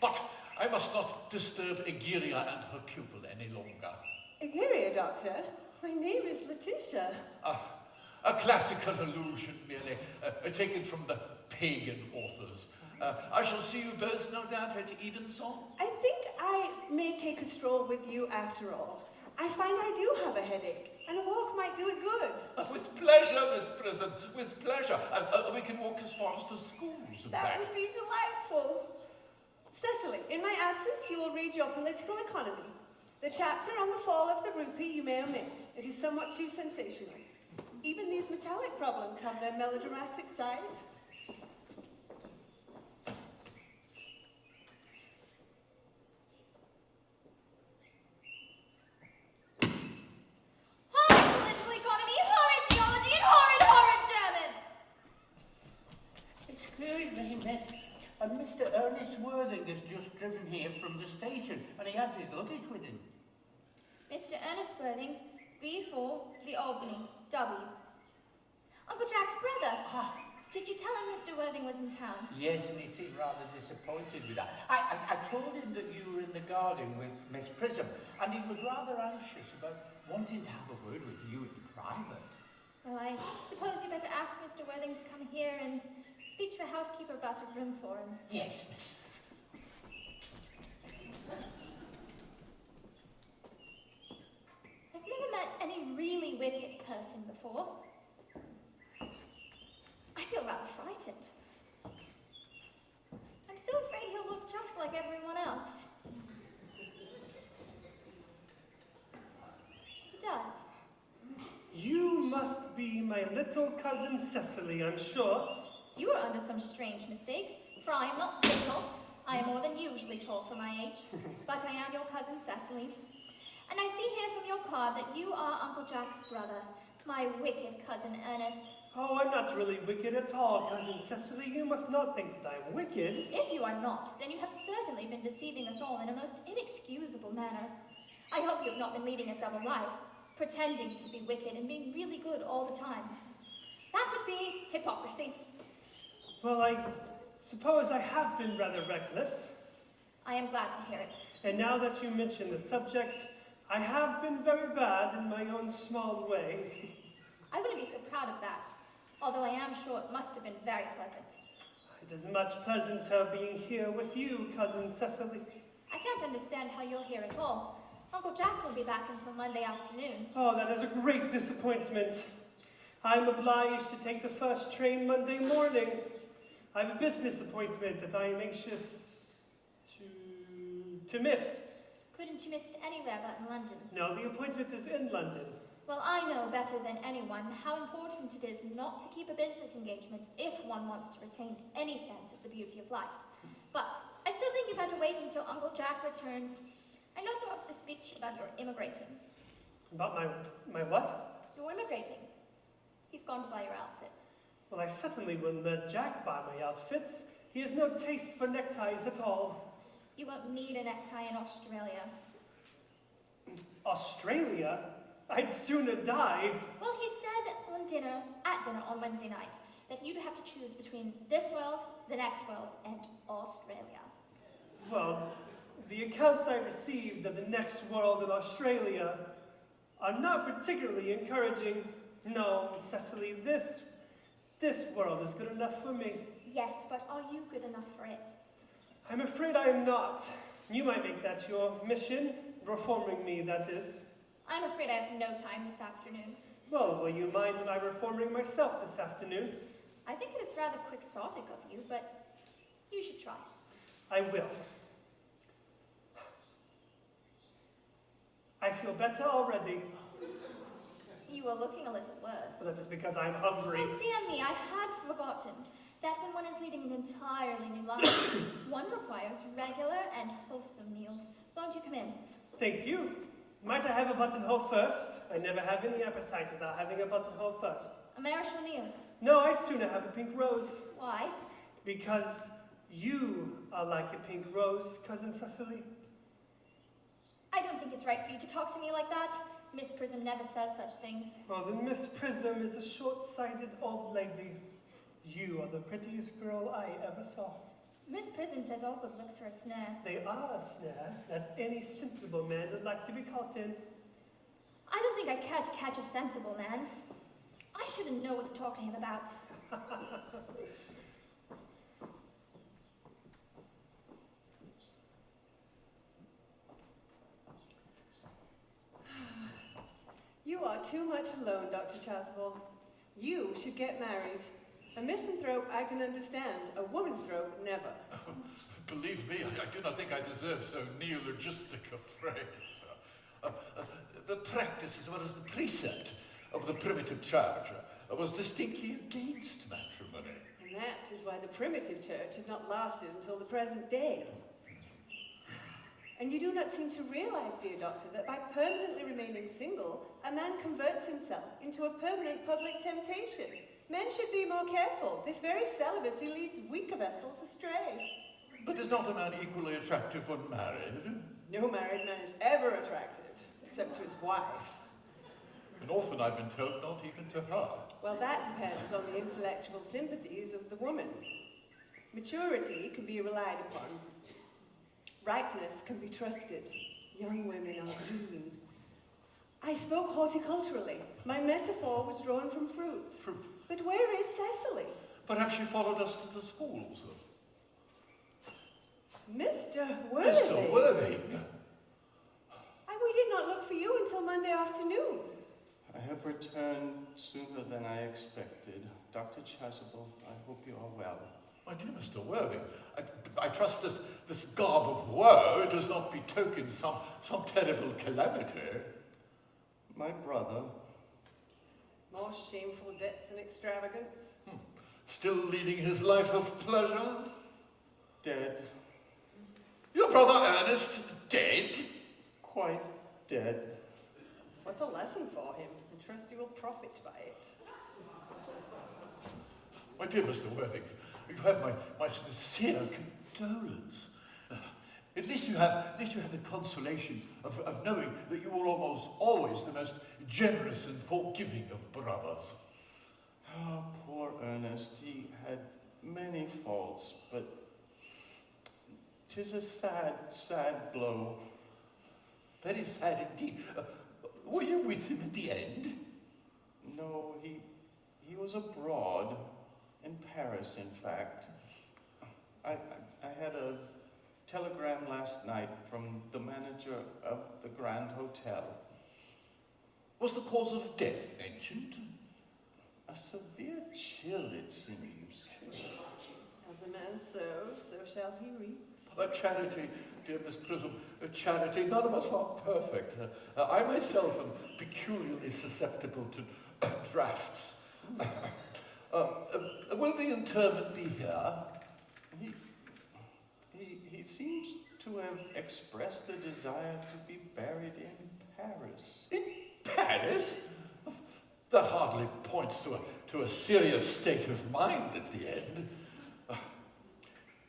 But I must not disturb Egeria and her pupil any longer. Egeria, Doctor? My name is Letitia. A classical allusion, merely, taken from the pagan authors. I shall see you both, no doubt, at Evensong. I think I may take a stroll with you after all. I find I do have a headache, and a walk might do it good. With pleasure, Miss Prism, with pleasure. We can walk as far as the schools and That back. would be delightful. Cecily, in my absence, you will read your political economy. The chapter on the fall of the rupee you may omit. It is somewhat too sensational. Even these metallic problems have their melodramatic side. Horrid political economy, horrid geology, and horrid German! Excuse me, miss. Mr. Ernest Worthing has just driven here from the station, and he has his luggage with him. Mr. Ernest Worthing, B4, the Albany, W. Uncle Jack's brother. Did you tell him Mr. Worthing was in town? Yes, and he seemed rather disappointed with that. I told him that you were in the garden with Miss Prism, and he was rather anxious about wanting to have a word with you in private. Well, I suppose you better ask Mr. Worthing to come here and speak to the housekeeper about a room for him. Yes, miss. I've never met any really wicked person before. I feel rather frightened. I'm so afraid he'll look just like everyone else. He does. You must be my little cousin Cecily, I'm sure. You are under some strange mistake, for I am not little. I am more than usually tall for my age, but I am your cousin Cecily. And I see here from your card that you are Uncle Jack's brother, my wicked cousin Ernest. Oh, I'm not really wicked at all, cousin Cecily. You must not think that I'm wicked. If you are not, then you have certainly been deceiving us all in a most inexcusable manner. I hope you have not been leading a double life, pretending to be wicked and being really good all the time. That would be hypocrisy. Well, I suppose I have been rather reckless. I am glad to hear it. And now that you mention the subject, I have been very bad in my own small way. I wouldn't be so proud of that, although I am sure it must have been very pleasant. It is much pleasanter being here with you, cousin Cecily. I can't understand how you're here at all. Uncle Jack will be back until Monday afternoon. Oh, that is a great disappointment. I'm obliged to take the first train Monday morning. I have a business appointment that I am anxious to miss. Couldn't you miss it anywhere but in London? No, the appointment is in London. Well, I know better than anyone how important it is not to keep a business engagement if one wants to retain any sense of the beauty of life. But I still think you better wait until Uncle Jack returns. I know he wants to speak to you about your immigrating. About my what? You're immigrating. He's gone to buy your outfit. Well, I certainly wouldn't let Jack buy my outfits. He has no taste for neckties at all. You won't need a necktie in Australia. Australia? I'd sooner die. Well, he said at dinner on Wednesday night, that you'd have to choose between this world, the next world, and Australia. Well, the accounts I received of the next world in Australia are not particularly encouraging. No, Cecily, this This world is good enough for me. Yes, but are you good enough for it? I'm afraid I am not. You might make that your mission, reforming me, that is. I'm afraid I have no time this afternoon. Well, will you mind my reforming myself this afternoon? I think it is rather quixotic of you, but you should try. I will. I feel better already. You are looking a little worse. Well, that is because I'm hungry. Oh, dear me, I had forgotten that when one is leading an entirely new life, one requires regular and wholesome meals. Won't you come in? Thank you. Might I have a buttonhole first? I never have any appetite without having a buttonhole first. A marish meal. No, I'd sooner have a pink rose. Why? Because you are like a pink rose, Cousin Cecily. I don't think it's right for you to talk to me like that. Miss Prism never says such things. Well, then Miss Prism is a short-sighted old lady. You are the prettiest girl I ever saw. Miss Prism says all good looks are a snare. They are a snare that any sensible man would like to be caught in. I don't think I care to catch a sensible man. I shouldn't know what to talk to him about. You are too much alone, Dr. Chasuble. You should get married. A misanthrope I can understand, a womanthrope never. Believe me, I do not think I deserve so neologistic a phrase. The practice as well as the precept of the primitive church was distinctly against matrimony. And that is why the primitive church has not lasted until the present day. And you do not seem to realize, dear doctor, that by permanently remaining single, a man converts himself into a permanent public temptation. Men should be more careful. This very celibacy leads weaker vessels astray. But is not a man equally attractive when married? No married man is ever attractive, except to his wife. And often I've been told not even to her. Well, that depends on the intellectual sympathies of the woman. Maturity can be relied upon. Ripeness can be trusted. Young women are green. I spoke horticulturally. My metaphor was drawn from fruits. Fruit. But where is Cecily? Perhaps she followed us to the schools. Mr. Worthing. Mr. Worthing. We did not look for you until Monday afternoon. I have returned sooner than I expected. Dr. Chasuble, I hope you are well. My dear Mr. Worthing, I trust this garb of woe does not betoken some terrible calamity. My brother, More shameful debts and extravagance. Still leading his life of pleasure? dead, Your brother Ernest dead? quite dead. What a lesson for him. I trust he will profit by it. My dear Mr. Worthing, you have my sincere condolence. At least you have the consolation of knowing that you are almost always the most generous and forgiving of brothers. Oh, poor Ernest. He had many faults, but 'tis a sad, sad blow. Very sad indeed. Were you with him at the end? No, he was abroad, in Paris, in fact. I had a telegram last night from the manager of the Grand Hotel. Was the cause of death mentioned? A severe chill, it seems. As a man sows, so shall he reap. Charity, dear Miss Prism, charity, none of us are perfect. I myself am peculiarly susceptible to drafts. Will the interment be here? He seems to have expressed a desire to be buried in Paris. In Paris? That hardly points to a serious state of mind at the end.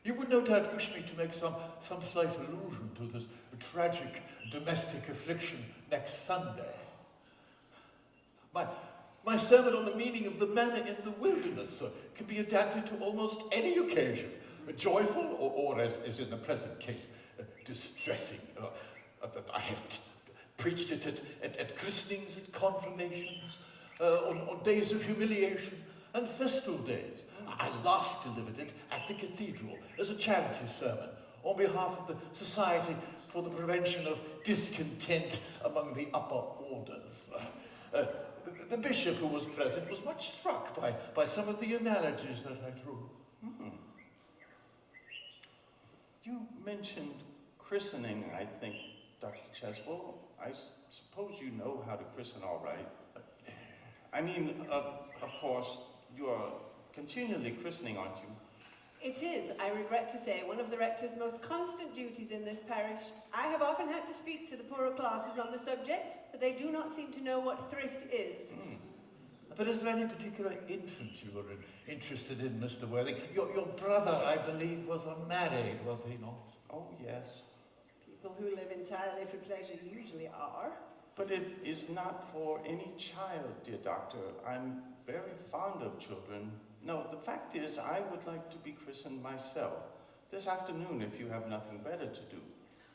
You would no doubt wish me to make some slight allusion to this tragic domestic affliction next Sunday. My sermon on the meaning of the manna in the wilderness can be adapted to almost any occasion, joyful or as in the present case, distressing. I have preached it at christenings, at confirmations, on days of humiliation, and festal days. I last delivered it at the cathedral as a charity sermon on behalf of the Society for the Prevention of Discontent among the Upper Orders. The bishop who was present was much struck by some of the analogies that I drew. You mentioned christening, I think, Dr. Chasuble. I suppose you know how to christen all right. I mean, of course, you are continually christening, aren't you? It is, I regret to say, one of the rector's most constant duties in this parish. I have often had to speak to the poorer classes on the subject, but they do not seem to know what thrift is. But is there any particular infant you were interested in, Mr. Worthing? Your brother, I believe, was unmarried, was he not? Oh, yes. People who live entirely for pleasure usually are. But it is not for any child, dear doctor. I'm very fond of children. No, the fact is, I would like to be christened myself. This afternoon, if you have nothing better to do.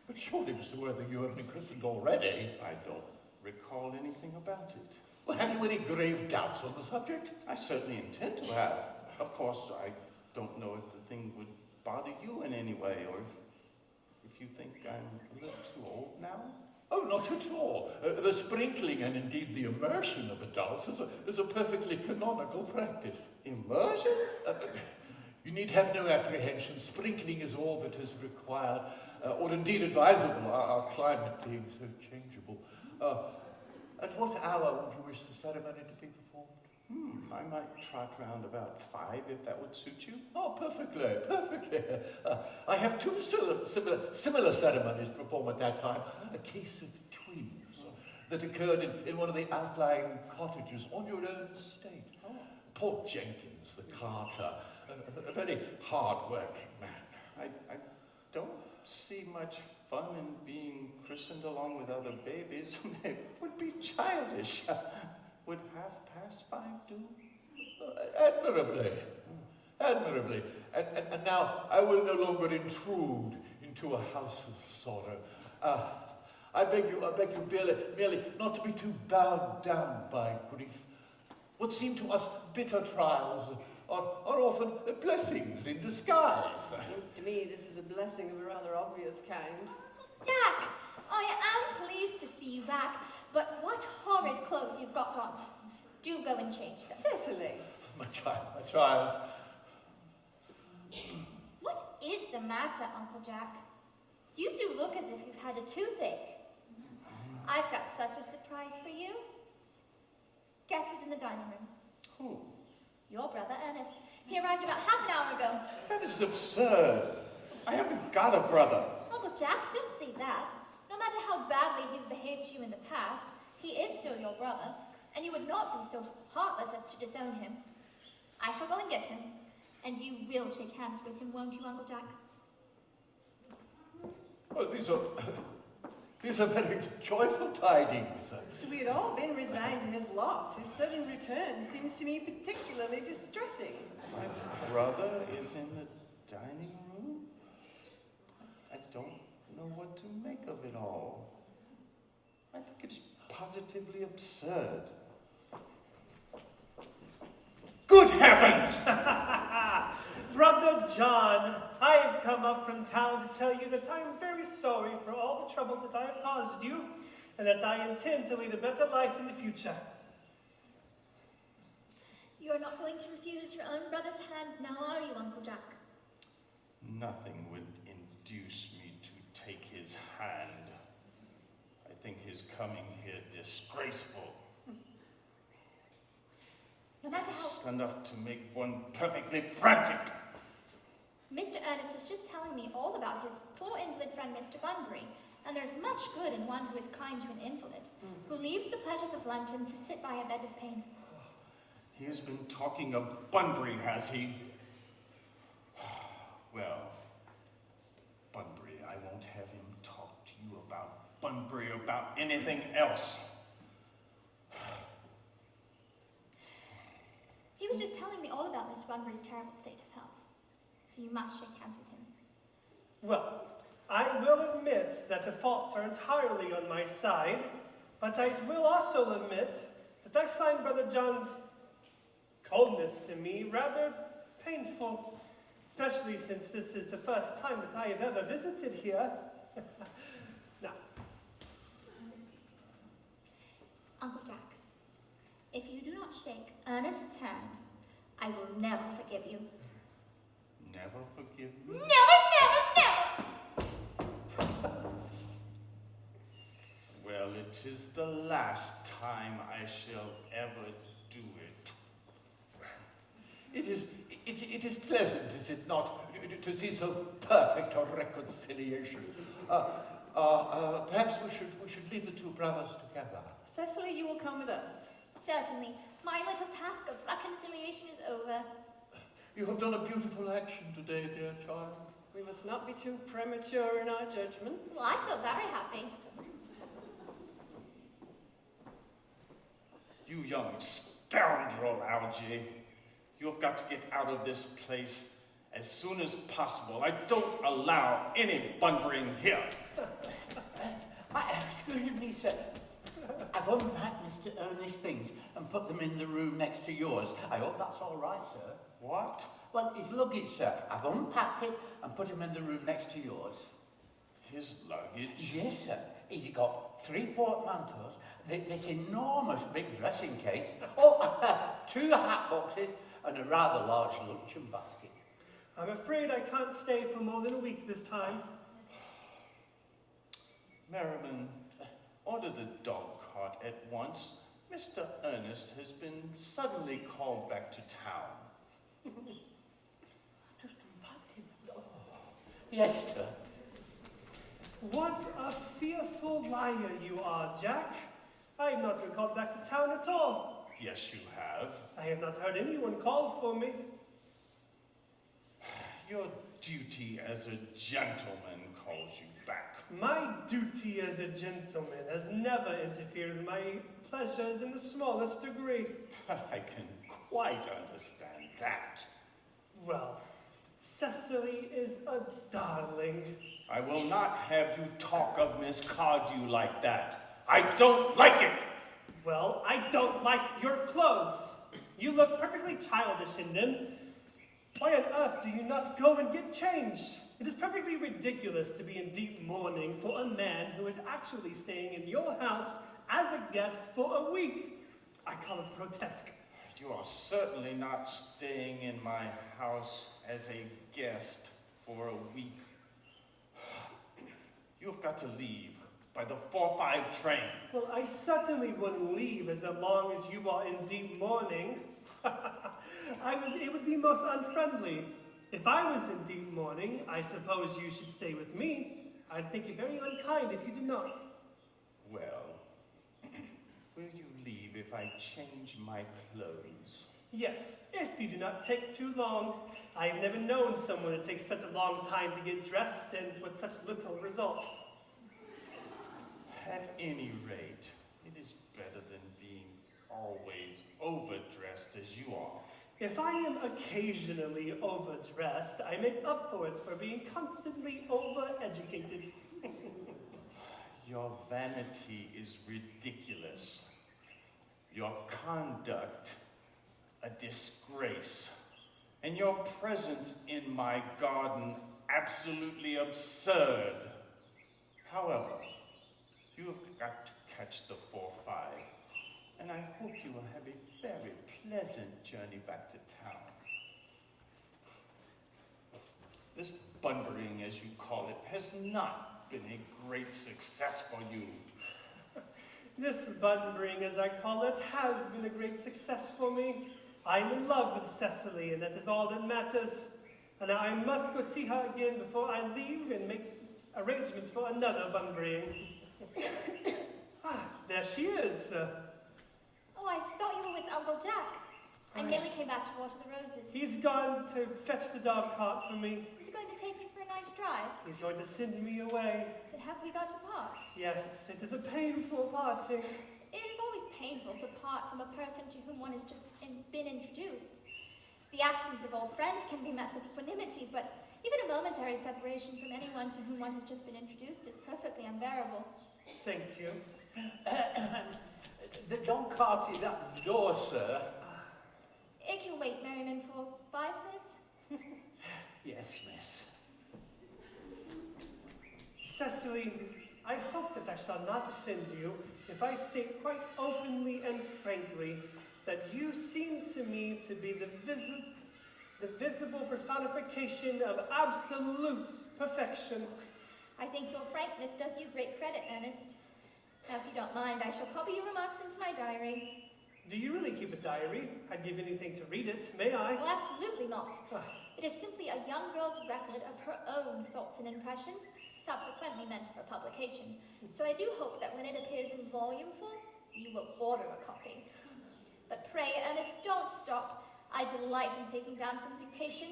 But surely, Mr. Worthing, you have been christened already. I don't recall anything about it. Well, have you any grave doubts on the subject? I certainly intend to have. Of course, I don't know if the thing would bother you in any way, or if you think I'm a little too old now. Oh, not at all. The sprinkling and indeed the immersion of adults is a perfectly canonical practice. Immersion? You need have no apprehension. Sprinkling is all that is required, or indeed advisable, our climate being so changeable. At what hour would you wish the ceremony to be performed? I might trot round about 5, if that would suit you. Oh, perfectly. I have two similar ceremonies performed at that time. A case of twins that occurred in one of the outlying cottages on your own estate. Poor Jenkins, the carter, a very hard-working man. I don't see much fun in being christened along with other babies. It would be childish. Would 5:30 do? Admirably. And now I will no longer intrude into a house of sorrow. I beg you merely not to be too bowed down by grief. What seem to us bitter trials are often blessings in disguise. Seems to me this is a blessing of a rather obvious kind. Jack, I am pleased to see you back, but what horrid clothes you've got on. Do go and change them. Cecily. My child. What is the matter, Uncle Jack? You do look as if you've had a toothache. I've got such a surprise for you. Guess who's in the dining room? Who? Your brother, Ernest. He arrived about half an hour ago. That is absurd. I haven't got a brother. Uncle Jack, don't say that. No matter how badly he's behaved to you in the past, he is still your brother, and you would not be so heartless as to disown him. I shall go and get him, and you will shake hands with him, won't you, Uncle Jack? Well, these are very joyful tidings. We had all been resigned to his loss. His sudden return seems to me particularly distressing. My brother is in the dining room? I don't know what to make of it all. I think it's positively absurd. Good heavens! Brother John, I have come up from town to tell you that I am very sorry for all the trouble that I have caused you, and that I intend to lead a better life in the future. You are not going to refuse your own brother's hand now, are you, Uncle Jack? Nothing would induce me to take his hand. I think his coming here disgraceful. No matter It's how... enough to make one perfectly frantic. Mr. Ernest was just telling me all about his poor invalid friend, Mr. Bunbury, and there's much good in one who is kind to an invalid, who leaves the pleasures of London to sit by a bed of pain. He has been talking of Bunbury, has he? Well, Bunbury, I won't have him talk to you about Bunbury or about anything else. He was just telling me all about Mr. Bunbury's terrible state of health, so you must shake hands with him. Well, I will admit that the faults are entirely on my side, but I will also admit that I find Brother John's coldness smallness to me rather painful, especially since this is the first time that I have ever visited here. Now, Uncle Jack, if you do not shake Ernest's hand, I will never forgive you. Never forgive me? Never, never, never! Well, it is the last time I shall ever do it. It is pleasant, is it not, to see so perfect a reconciliation. Perhaps we should leave the two brothers together. Cecily, you will come with us. Certainly. My little task of reconciliation is over. You have done a beautiful action today, dear child. We must not be too premature in our judgments. Well, I feel very happy. You young scoundrel, Algie. You have got to get out of this place as soon as possible. I don't allow any bumbering here. Excuse me, sir. I've unpacked Mr. Ernest's things and put them in the room next to yours. I hope that's all right, sir. What? Well, his luggage, sir. I've unpacked it and put him in the room next to yours. His luggage? Yes, sir. He's got 3 portmanteaus, this enormous big dressing case, 2 hat boxes, and a rather large luncheon basket. I'm afraid I can't stay for more than a week this time. Merriman, order the dog cart at once. Mr. Earnest has been suddenly called back to town. Just unpacked him. Oh. Yes, sir. What a fearful liar you are, Jack. I have not been called back to town at all. Yes, you have. I have not heard anyone call for me. Your duty as a gentleman calls you back. My duty as a gentleman has never interfered with my pleasures in the smallest degree. I can quite understand that. Well, Cecily is a darling. I will not have you talk of Miss Cardew like that. I don't like it! Well, I don't like your clothes. You look perfectly childish in them. Why on earth do you not go and get changed? It is perfectly ridiculous to be in deep mourning for a man who is actually staying in your house as a guest for a week. I call it grotesque. You are certainly not staying in my house as a guest for a week. You've got to leave by the 4:05 train. Well, I certainly wouldn't leave as long as you are in deep mourning. It would be most unfriendly. If I was in deep mourning, I suppose you should stay with me. I'd think you very unkind if you did not. Well, will you leave if I change my clothes? Yes, if you do not take too long. I have never known someone to take such a long time to get dressed and with such little result. At any rate, it is better than being always overdressed as you are. If I am occasionally overdressed, I make up for it for being constantly overeducated. Your vanity is ridiculous. Your conduct, a disgrace. And your presence in my garden, absolutely absurd. However, you have got to catch the 4:05, and I hope you will have a very pleasant journey back to town. This bumbering, as you call it, has not been a great success for you. This bumbering, as I call it, has been a great success for me. I'm in love with Cecily, and that is all that matters. And now I must go see her again before I leave and make arrangements for another bumbering. There she is. Oh, I thought you were with Uncle Jack. I merely came back to water the roses. He's gone to fetch the dog cart for me. He's going to take me for a nice drive. He's going to send me away. But have we got to part? Yes, it is a painful parting. It is always painful to part from a person to whom one has just been introduced. The absence of old friends can be met with equanimity, but even a momentary separation from anyone to whom one has just been introduced is perfectly unbearable. Thank you. The dog cart is at the door, sir. It can wait, Cecily, I hope that I shall not offend you if I state quite openly and frankly that you seem to me to be the visible personification of absolute perfection. I think your frankness does you great credit, Ernest. Now, if you don't mind, I shall copy your remarks into my diary. Do you really keep a diary? I'd give anything to read it. May I? Well, absolutely not. It is simply a young girl's record of her own thoughts and impressions, subsequently meant for publication. So I do hope that when it appears in volume form, you will order a copy. But pray, Ernest, don't stop. I delight in taking down from dictation.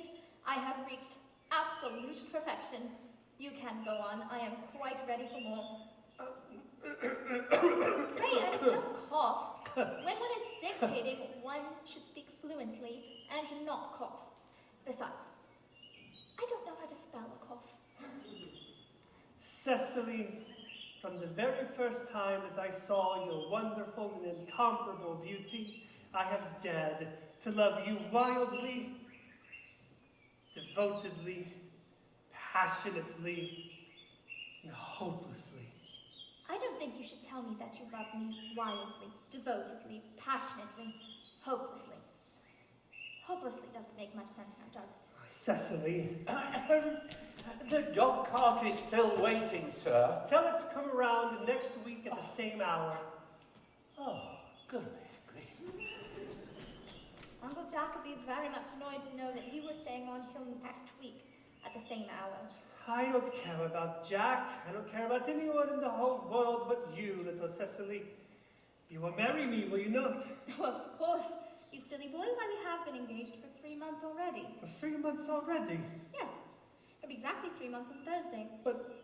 I have reached absolute perfection. You can go on. I am quite ready for more. Pray, Ernest, don't cough. When one is dictating, one should speak fluently and not cough. Besides, I don't know how to spell a cough. Cecily, from the very first time that I saw your wonderful and incomparable beauty, I have dared to love you wildly, devotedly, passionately, and hopelessly. I don't think you should tell me that you love me wildly, devotedly, passionately, hopelessly. Hopelessly doesn't make much sense now, does it? Cecily. The dog cart is still waiting, sir. Tell it to come around next week at the same hour. Oh, goodness gracious. Uncle Jack would be very much annoyed to know that you were staying on till next week at the same hour. I don't care about Jack. I don't care about anyone in the whole world but you, little Cecily. You will marry me, will you not? Oh, of course. You silly boy, why we have been engaged for 3 months already. For 3 months already? Yes. It'll be exactly 3 months on Thursday. But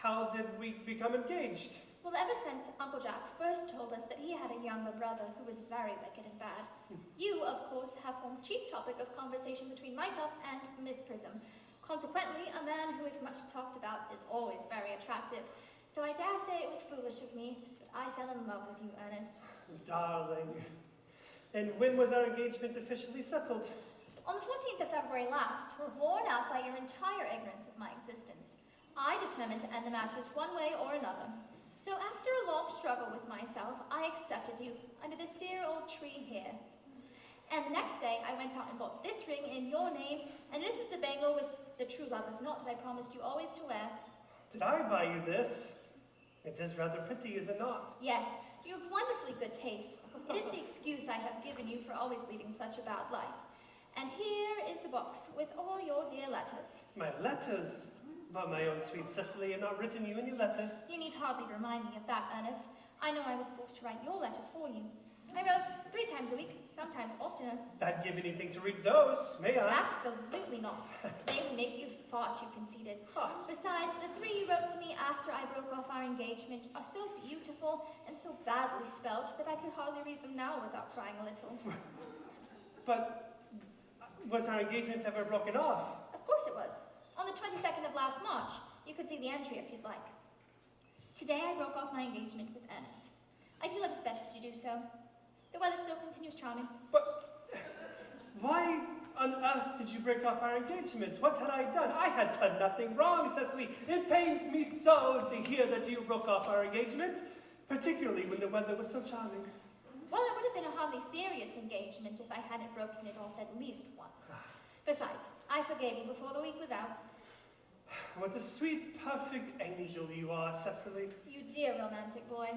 how did we become engaged? Well, ever since Uncle Jack first told us that he had a younger brother who was very wicked and bad, you, of course, have formed chief topic of conversation between myself and Miss Prism. Consequently, a man who is much talked about is always very attractive. So I dare say it was foolish of me, but I fell in love with you, Ernest. Darling. And when was our engagement officially settled? On the 14th of February last, worn out by your entire ignorance of my existence, I determined to end the matters one way or another. So after a long struggle with myself, I accepted you under this dear old tree here. And the next day, I went out and bought this ring in your name, and this is the bangle with the true lover's knot that I promised you always to wear. Did I buy you this? It is rather pretty, is it not? Yes, you have wonderfully good taste. It is the excuse I have given you for always leading such a bad life. And here is the box with all your dear letters. My letters? But my own sweet Cecily, I have not written you any letters. You need hardly remind me of that, Ernest. I know I was forced to write your letters for you. I wrote 3 times a week, sometimes oftener. I'd give anything to read those, may I? Absolutely not. They would make you far too conceited. Besides, the 3 you wrote to me after I broke off our engagement are so beautiful and so badly spelt that I could hardly read them now without crying a little. But was our engagement ever broken off? Of course it was. On the 22nd of last March. You could see the entry if you'd like. Today I broke off my engagement with Ernest. I feel it is better to do so. The weather still continues charming. But why on earth did you break off our engagement? What had I done? I had done nothing wrong, Cecily. It pains me so to hear that you broke off our engagement, particularly when the weather was so charming. Well, it would have been a hardly serious engagement if I hadn't broken it off at least once. Besides, I forgave you before the week was out. What a sweet, perfect angel you are, Cecily. You dear romantic boy.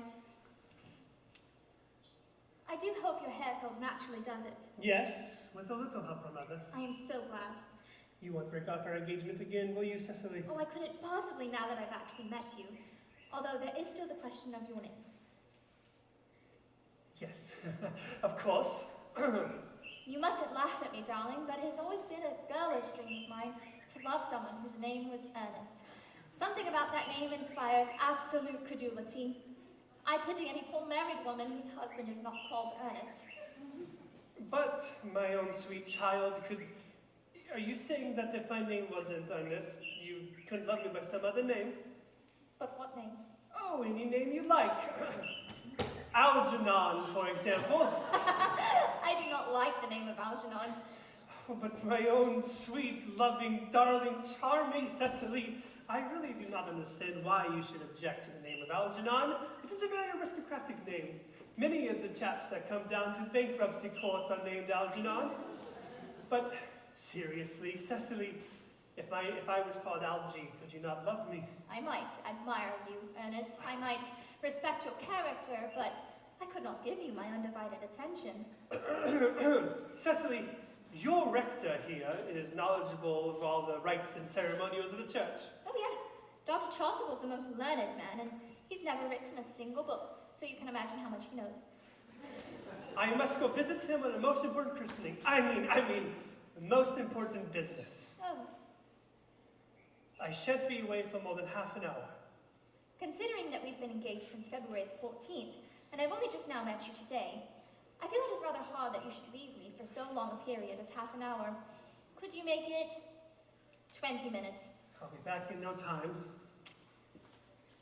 I do hope your hair curls naturally, does it? Yes, with a little help from others. I am so glad. You won't break off our engagement again, will you, Cecily? Oh, I couldn't possibly now that I've actually met you. Although there is still the question of your name. Yes, of course. You mustn't laugh at me, darling, but it has always been a girlish dream of mine to love someone whose name was Ernest. Something about that name inspires absolute credulity. I pity any poor married woman whose husband is not called Ernest. But, my own sweet child, are you saying that if my name wasn't Ernest, you couldn't love me by some other name? But what name? Oh, any name you like. Algernon, for example. I do not like the name of Algernon. Oh, but my own sweet, loving, darling, charming Cecily, I really do not understand why you should object to the name of Algernon. It is a very aristocratic name. Many of the chaps that come down to bankruptcy court are named Algernon. But seriously, Cecily, if I was called Algie, could you not love me? I might admire you, Ernest. I might respect your character, but I could not give you my undivided attention. Cecily, your rector here is knowledgeable of all the rites and ceremonials of the church. Oh yes, Dr. Chasuble is the most learned man, and he's never written a single book, so you can imagine how much he knows. I must go visit him on a most important christening. I mean, the most important business. Oh, I shan't be away for more than half an hour. considering that we've been engaged since February the 14th, and I've only just now met you today, I feel it is rather hard that you should leave me for so long a period as half an hour. Could you make it 20 minutes? I'll be back in no time.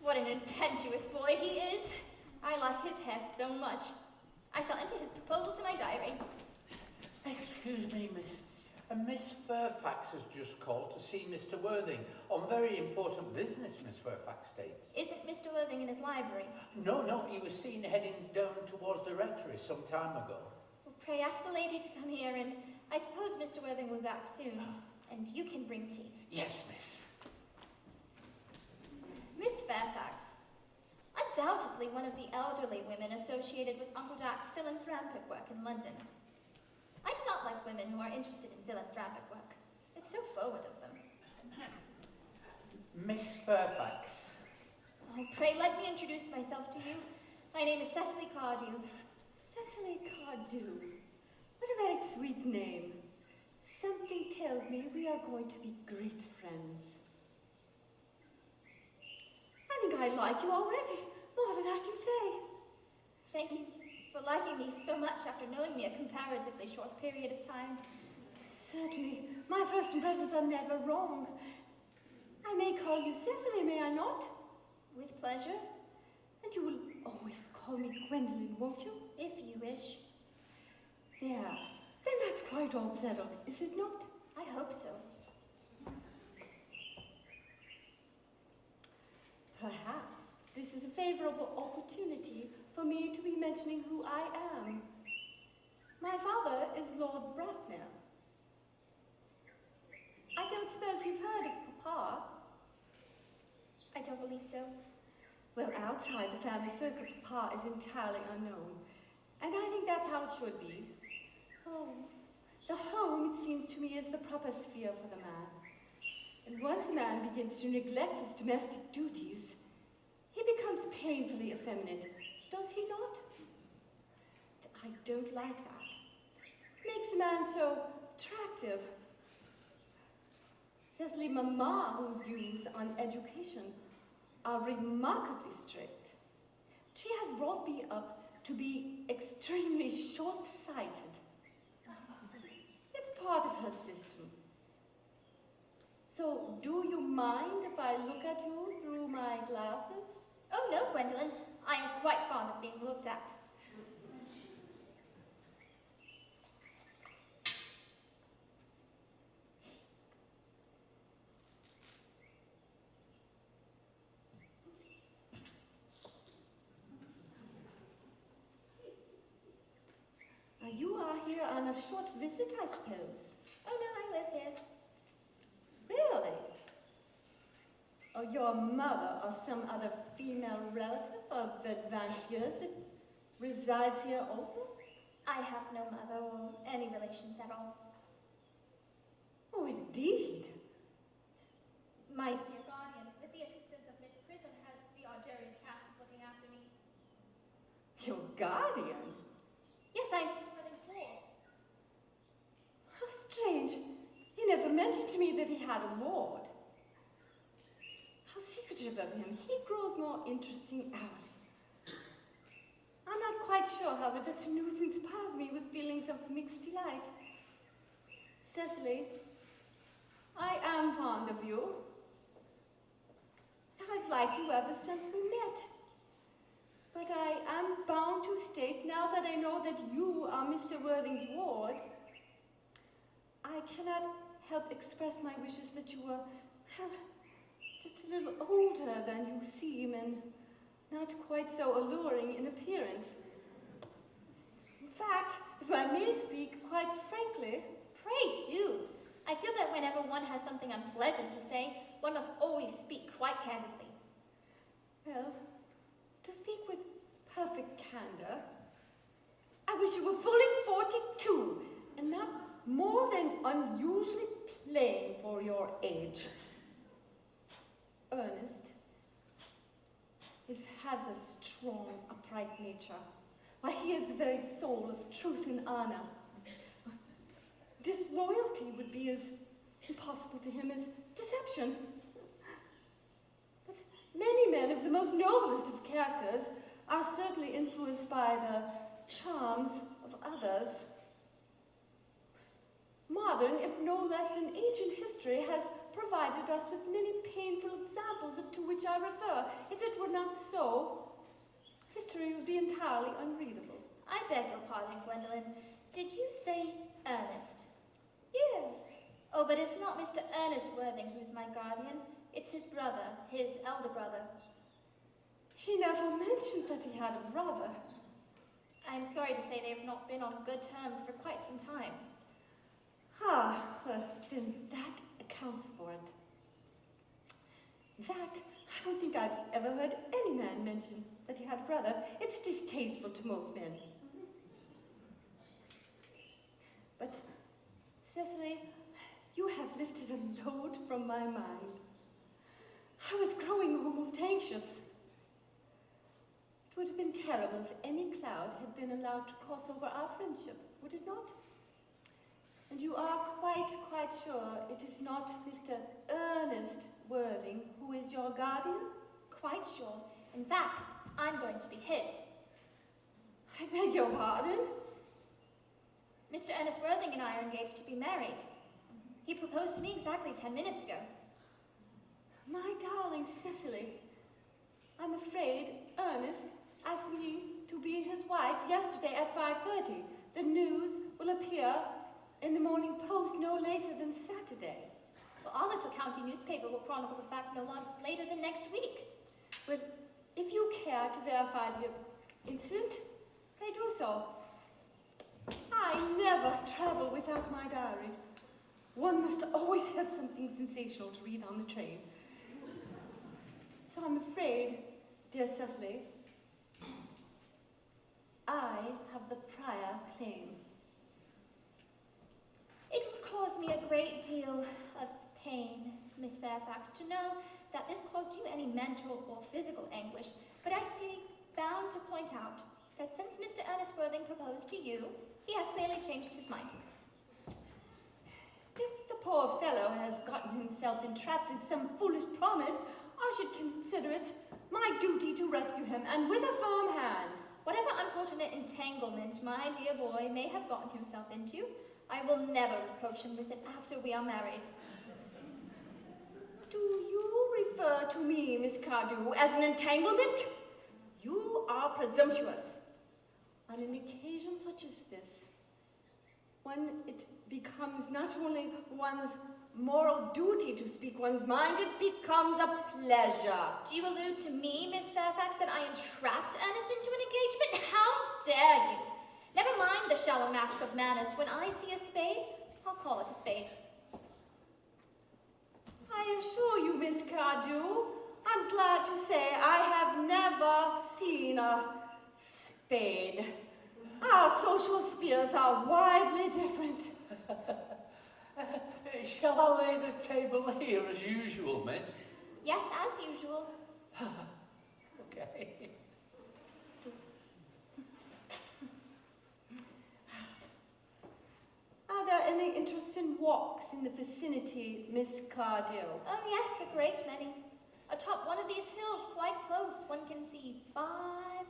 What an impetuous boy he is. I like his hair so much. I shall enter his proposal to my diary. Excuse me, miss. Miss Fairfax has just called to see Mr. Worthing on very important business, Miss Fairfax states. Isn't Mr. Worthing in his library? No, he was seen heading down towards the rectory some time ago. Well, pray ask the lady to come here, and I suppose Mr. Worthing will be back soon. And you can bring tea. Yes, miss. Miss Fairfax, undoubtedly one of the elderly women associated with Uncle Jack's philanthropic work in London. I do not like women who are interested in philanthropic work. It's so forward of them. Miss Fairfax. Oh, pray let me introduce myself to you. My name is Cecily Cardew. Cecily Cardew. What a very sweet name. Something tells me we are going to be great friends. I think I like you already, more than I can say. Thank you for liking me so much after knowing me a comparatively short period of time. Certainly. My first impressions are never wrong. I may call you Cecily, may I not? With pleasure, And you will always call me Gwendolyn, won't you? if you wish. There. Then that's quite all settled, is it not? I hope so. Perhaps this is a favorable opportunity for me to be mentioning who I am. My father is Lord Bracknell. I don't suppose you've heard of Papa? I don't believe so. Well, outside the family circle, Papa is entirely unknown. And I think that's how it should be. Oh, the home, it seems to me, is the proper sphere for the man. And once a man begins to neglect his domestic duties, he becomes painfully effeminate, does he not? I don't like that. Makes a man so attractive. Cecily Mamma, whose views on education are remarkably strict. She has brought me up to be extremely short-sighted. It's part of her system. So, do you mind if I look at you through my glasses? Oh no, Gwendolyn. I am quite fond of being looked at. Now, you are here on a short visit, I suppose. Oh no, I live here. Really? Or your mother or some other female relative of advanced years that resides here also? I have no mother or any relations at all. Oh, indeed. My dear guardian, with the assistance of Miss Prism, had the arduous task of looking after me. Your guardian? Yes, I'm Mr. Worthing's ward. How strange. He never mentioned to me that he had a ward. How secretive of him. He grows more interesting hourly. I'm not quite sure, however, that the news inspires me with feelings of mixed delight. Cecily, I am fond of you. I've liked you ever since we met. But I am bound to state, now that I know that you are Mr. Worthing's ward, I cannot help express my wishes that you were, well, just a little older than you seem and not quite so alluring in appearance. In fact, if I may speak quite frankly... Pray do. I feel that whenever one has something unpleasant to say, one must always speak quite candidly. Well, to speak with perfect candor, I wish you were fully 42 and not more than unusually plain for your age. Ernest has a strong, upright nature. Why, he is the very soul of truth and honor. Disloyalty would be as impossible to him as deception. But many men of the most noblest of characters are certainly influenced by the charms of others. Modern, if no less than ancient history, has provided us with many painful examples to which I refer. If it were not so, history would be entirely unreadable. I beg your pardon, Gwendolyn. Did you say Ernest? Yes. Oh, but it's not Mr. Ernest Worthing who's my guardian. It's his brother, his elder brother. He never mentioned that he had a brother. I'm sorry to say they've not been on good terms for quite some time. Ah, well, then that accounts for it. In fact, I don't think I've ever heard any man mention that he had a brother. It's distasteful to most men. But, Cecily, you have lifted a load from my mind. I was growing almost anxious. It would have been terrible if any cloud had been allowed to cross over our friendship, would it not? And you are quite sure it is not Mr. Ernest Worthing who is your guardian? Quite sure. In fact, I'm going to be his. I beg your pardon? Mr. Ernest Worthing and I are engaged to be married. He proposed to me exactly 10 minutes ago. My darling Cecily, I'm afraid Ernest asked me to be his wife yesterday at 5:30. The news will appear in the Morning Post no later than Saturday. Well, our little county newspaper will chronicle the fact no later than next week. Well, if you care to verify the incident, pray do so. I never travel without my diary. One must always have something sensational to read on the train. So I'm afraid, dear Cecily, I have the prior claim. It would cause me a great deal of pain, Miss Fairfax, to know that this caused you any mental or physical anguish, but I see bound to point out that since Mr. Ernest Worthing proposed to you, he has clearly changed his mind. If the poor fellow has gotten himself entrapped in some foolish promise, I should consider it my duty to rescue him, and with a firm hand. Whatever unfortunate entanglement my dear boy may have gotten himself into, I will never reproach him with it after we are married. Do you refer to me, Miss Cardew, as an entanglement? You are presumptuous. On an occasion such as this, it becomes not only one's moral duty to speak one's mind, it becomes a pleasure. Do you allude to me, Miss Fairfax, that I entrapped Ernest into an engagement? How dare you? Never mind the shallow mask of manners. When I see a spade, I'll call it a spade. I assure you, Miss Cardew, I'm glad to say I have never seen a spade. Our social spheres are widely different. Shall I lay the table here as usual, miss? Yes, as usual. Okay. Are there any interesting walks in the vicinity, Miss Cardew? Oh yes, a great many. Atop one of these hills, quite close, one can see 5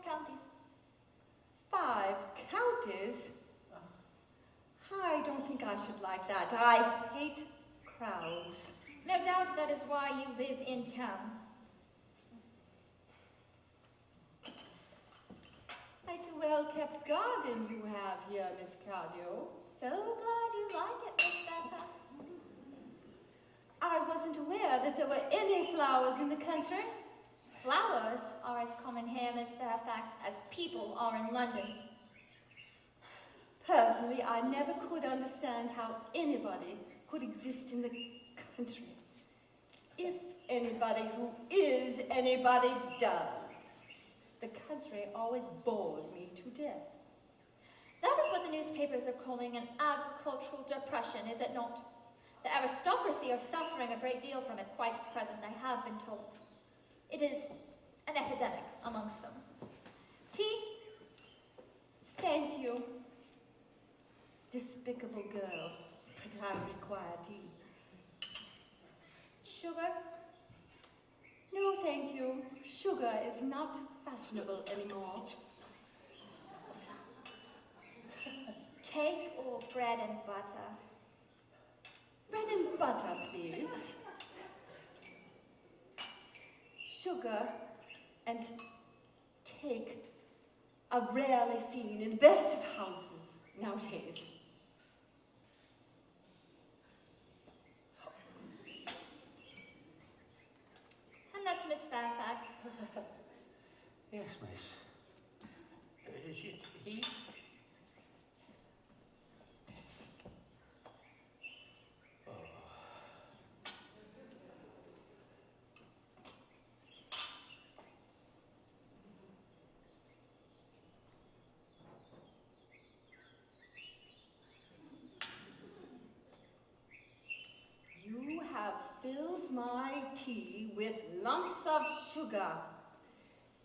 counties. 5 counties? I don't think I should like that. I hate crowds. No doubt that is why you live in town. Quite a well-kept garden you have here, Miss Cardew. So glad you like it, Miss Fairfax. I wasn't aware that there were any flowers in the country. Flowers are as common here, Miss Fairfax, as people are in London. Personally, I never could understand how anybody could exist in the country. If anybody who is anybody does. The country always bores me to death. That is what the newspapers are calling an agricultural depression, is it not? The aristocracy are suffering a great deal from it quite at present, I have been told. It is an epidemic amongst them. Tea? Thank you. Despicable girl, but I require tea. Sugar? No, thank you. Sugar is not fashionable anymore. Cake or bread and butter? Bread and butter, please. Sugar and cake are rarely seen in the best of houses nowadays. And that's Miss Fairfax. Yes, miss. Is it he? You have filled my tea with lumps of sugar,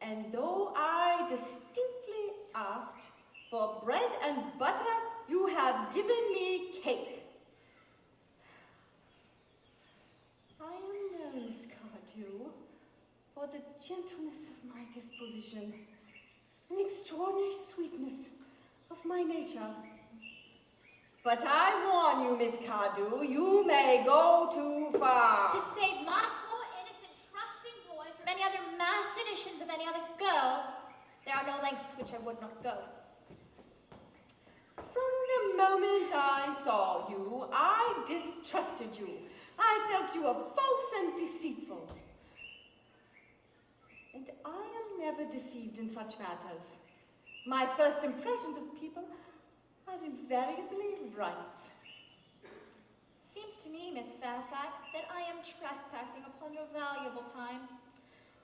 and though I distinctly asked for bread and butter, you have given me cake. I am known, Miss Cardew, for the gentleness of my disposition, and extraordinary sweetness of my nature. But I warn you, Miss Cardew, you may go too far. To save my poor, innocent, trusting boy from any other machinations of any other girl, there are no lengths to which I would not go. From the moment I saw you, I distrusted you. I felt you were false and deceitful. And I am never deceived in such matters. My first impressions of people are invariably right. Seems to me, Miss Fairfax, that I am trespassing upon your valuable time.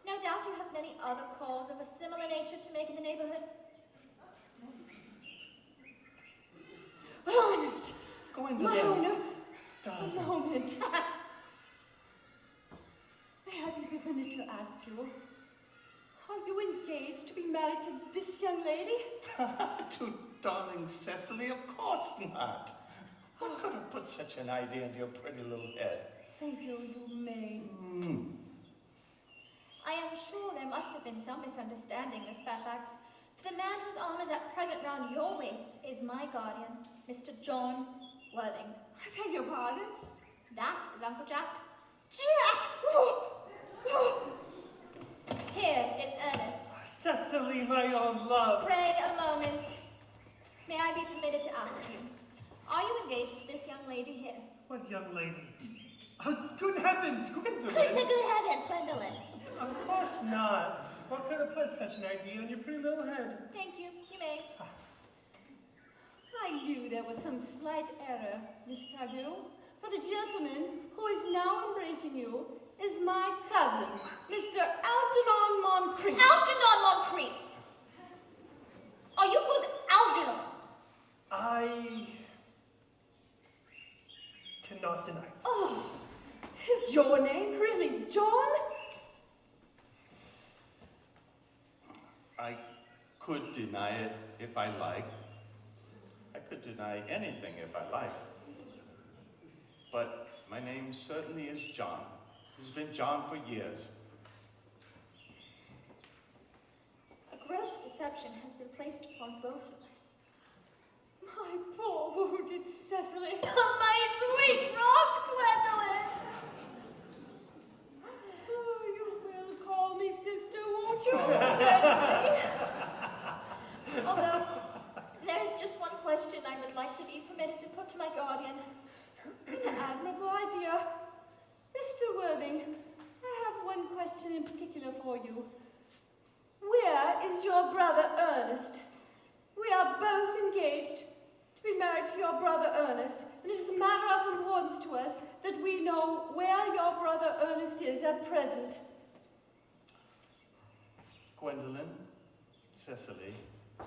No doubt you have many other calls of a similar nature to make in the neighborhood. Ernest! Gwendolyn, A moment. May I be permitted to ask you, are you engaged to be married to this young lady? To darling Cecily? Of course not. What could have put such an idea into your pretty little head? Thank you, you may. I am sure there must have been some misunderstanding, Miss Fairfax, for the man whose arm is at present round your waist is my guardian, Mr. John Worthing. I beg your pardon? That is Uncle Jack. Jack! Here is Ernest. Cecily, my own love. Pray a moment. May I be permitted to ask you, are you engaged to this young lady here? What young lady? Oh, good heavens, Gwendolyn. To good heavens, Gwendolyn. Of course not. What could have put such an idea in your pretty little head? Thank you. You may. I knew there was some slight error, Miss Cardew, for the gentleman who is now embracing you is my cousin, Mr. Algernon Moncreiff. Algernon Moncreiff! Are you called Algernon? I cannot deny it. Oh, is your name really John? I could deny it if I like. I could deny anything if I like. But my name certainly is John. It's been John for years. A gross deception has been placed upon both of us. My poor wounded Cecily. My sweet rock, Gwendolyn. Oh, you will call me sister, won't you? Certainly. Although, there is just one question I would like to be permitted to put to my guardian. An admirable idea. Mr. Worthing, I have one question in particular for you. Where is your brother Ernest? We are both engaged to be married to your brother Ernest, and it is a matter of importance to us that we know where your brother Ernest is at present. Gwendolyn, Cecily, it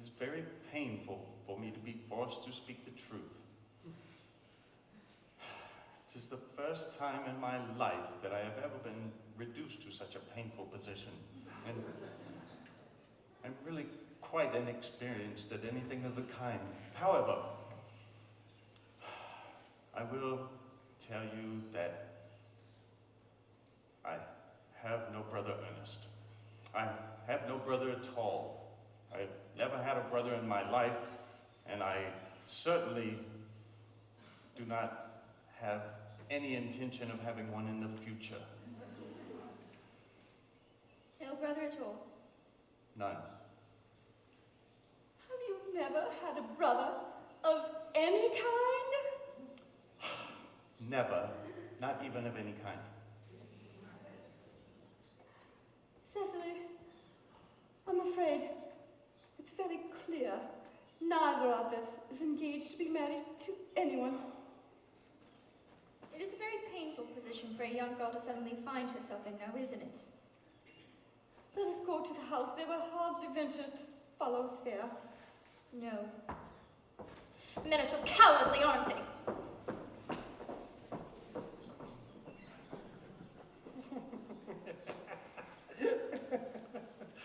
is very painful for me to be forced to speak the truth. It is the first time in my life that I have ever been reduced to such a painful position, and I'm really quite inexperienced at anything of the kind. However, I will tell you that I have no brother Ernest. I have no brother at all. I've never had a brother in my life, and I certainly do not have any intention of having one in the future. No brother at all? None. Have you never had a brother of any kind? Never, not even of any kind. Cecily, I'm afraid it's very clear neither of us is engaged to be married to anyone. It is a very painful position for a young girl to suddenly find herself in now, isn't it? Let us go to the house. They will hardly venture to follow us there. No. Men are so cowardly, aren't they?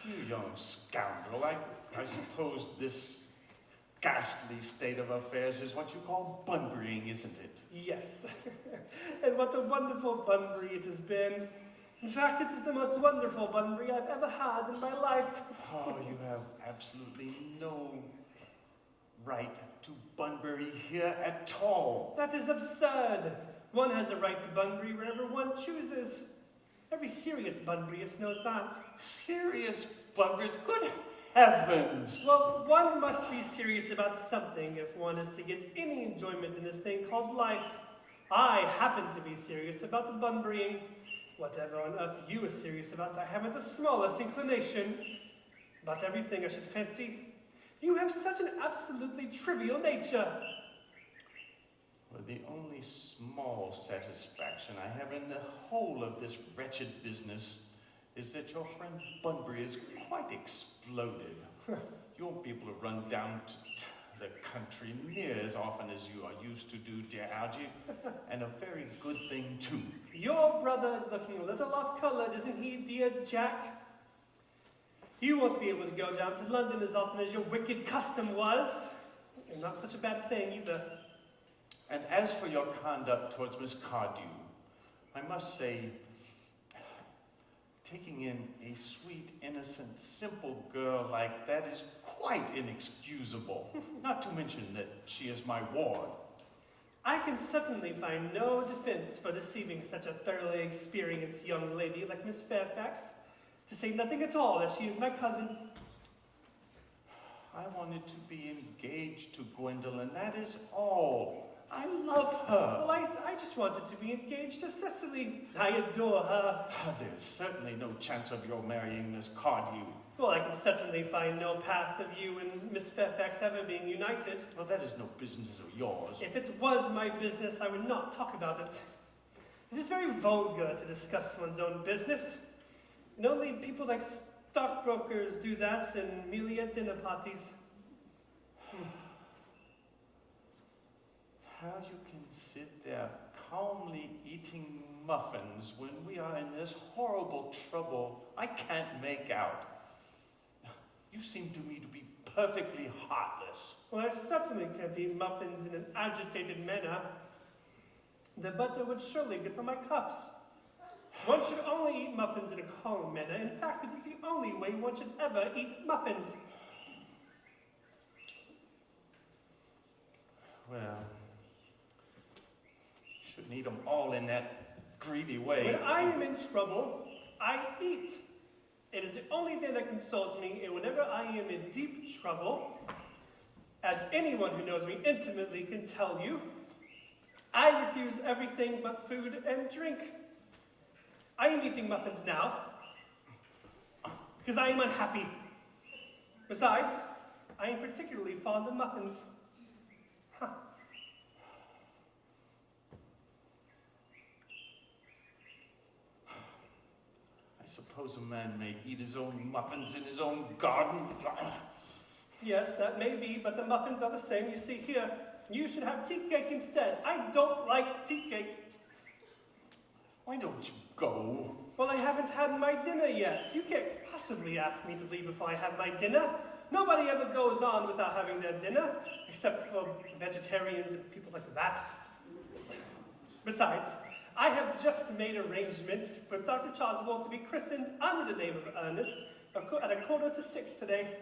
You young scoundrel, I suppose this ghastly state of affairs is what you call bunburying, isn't it? Yes. And what a wonderful bunbury it has been. In fact, it is the most wonderful bunbury I've ever had in my life. Oh, you have absolutely no right to bunbury here at all. That is absurd. One has a right to bunbury wherever one chooses. Every serious bunburyist knows that. Serious bunburyist? Good heavens! Well, one must be serious about something if one is to get any enjoyment in this thing called life. I happen to be serious about the bunburying. Whatever on earth you are serious about, I haven't the smallest inclination. About everything, I should fancy. You have such an absolutely trivial nature. Well, the only small satisfaction I have in the whole of this wretched business is that your friend Bunbury is quite exploded. You won't be able to run down to the country near as often as you are used to do, dear Algie, and a very good thing, too. Your brother is looking a little off-colored, isn't he, dear Jack? You won't be able to go down to London as often as your wicked custom was. And not such a bad thing, either. And as for your conduct towards Miss Cardew, I must say, taking in a sweet, innocent, simple girl like that is quite inexcusable. Not to mention that she is my ward. I can certainly find no defense for deceiving such a thoroughly experienced young lady like Miss Fairfax, to say nothing at all as she is my cousin. I wanted to be engaged to Gwendolyn, that is all. I love her. Well, I just wanted to be engaged to Cecily. I adore her. There's certainly no chance of your marrying Miss Cardew. Well, I can certainly find no path of you and Miss Fairfax ever being united. Well, that is no business of yours. If it was my business, I would not talk about it. It is very vulgar to discuss one's own business. And only people like stockbrokers do that, and merely at dinner parties. How you can sit there calmly eating muffins when we are in this horrible trouble, I can't make out. You seem to me to be perfectly heartless. Well, I certainly can't eat muffins in an agitated manner. The butter would surely get on my cuffs. One should only eat muffins in a calm manner. In fact, it is the only way one should ever eat muffins. Well, you shouldn't eat them all in that greedy way. When I am in trouble, I eat. It is the only thing that consoles me, and whenever I am in deep trouble, as anyone who knows me intimately can tell you, I refuse everything but food and drink. I am eating muffins now, because I am unhappy. Besides, I am particularly fond of muffins. Huh. I suppose a man may eat his own muffins in his own garden. Yes, that may be, but the muffins are the same. You see here, you should have tea cake instead. I don't like tea cake. Why don't you go? Well, I haven't had my dinner yet. You can't possibly ask me to leave before I have my dinner. Nobody ever goes on without having their dinner, except for vegetarians and people like that. Besides, I have just made arrangements for Dr. Chasuble to be christened under the name of Earnest at 5:45 today.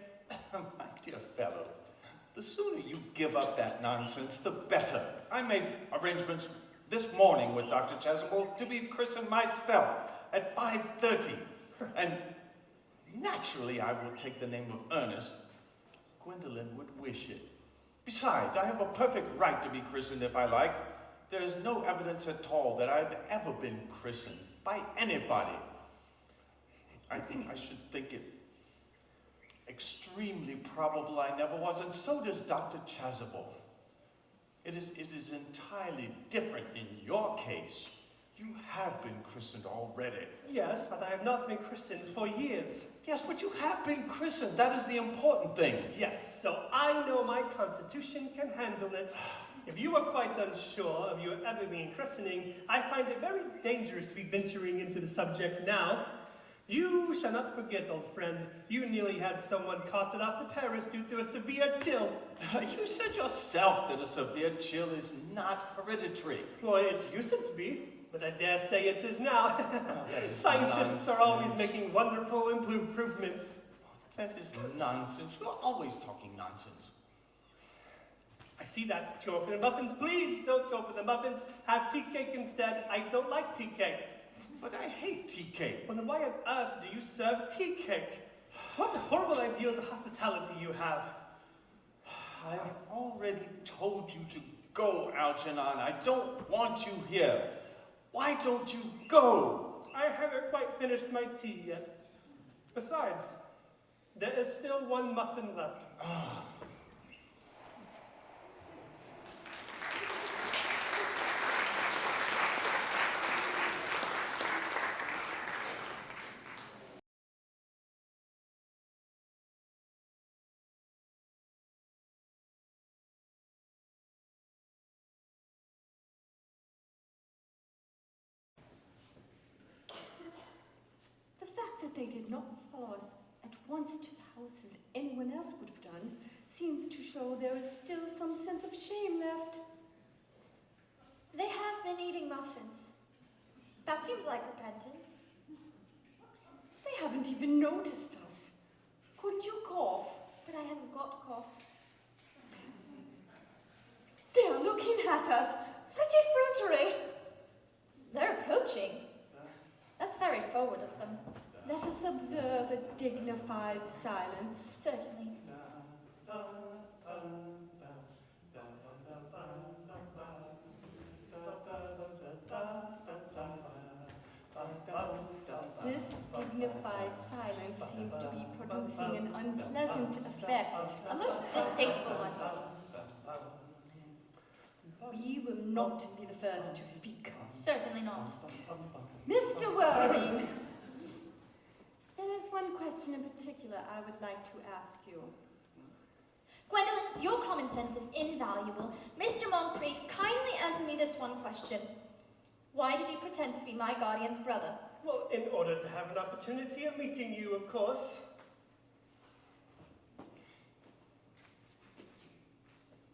My dear fellow, the sooner you give up that nonsense, the better. I made arrangements this morning with Dr. Chasuble to be christened myself at 5:30. And naturally, I will take the name of Ernest. Gwendolyn would wish it. Besides, I have a perfect right to be christened if I like. There is no evidence at all that I've ever been christened by anybody. I think I should think it extremely probable I never was, and so does Dr. Chasuble. It is entirely different in your case. You have been christened already. Yes, but I have not been christened for years. Yes, but you have been christened. That is the important thing. Yes, so I know my constitution can handle it. If you are quite unsure of your ever being christening, I find it very dangerous to be venturing into the subject now. You shall not forget, old friend, you nearly had someone carted off to Paris due to a severe chill. You said yourself that a severe chill is not hereditary. Well, it used to be, but I dare say it is now. Scientists nonsense. are always making wonderful improvements. That is nonsense. You're always talking nonsense. I see that. Go for the muffins. Please don't go for the muffins. Have tea cake instead. I don't like tea cake. But I hate tea cake. Well, then why on earth do you serve tea cake? What horrible ideals of hospitality you have. I have already told you to go, Algernon. I don't want you here. Why don't you go? I haven't quite finished my tea yet. Besides, there is still one muffin left. That they did not follow us at once to the house as anyone else would have done seems to show there is still some sense of shame left. They have been eating muffins. That seems like repentance. They haven't even noticed us. Couldn't you cough? But I haven't got cough. They are looking at us. Such effrontery. They're approaching. That's very forward of them. Let us observe a dignified silence. Certainly. This dignified silence seems to be producing an unpleasant effect. A most distasteful one. We will not be the first to speak. Certainly not. Mr. Worthing, there is one question in particular I would like to ask you. Gwendolyn, your common sense is invaluable. Mr. Moncreiff, kindly answer me this one question. Why did you pretend to be my guardian's brother? Well, in order to have an opportunity of meeting you, of course.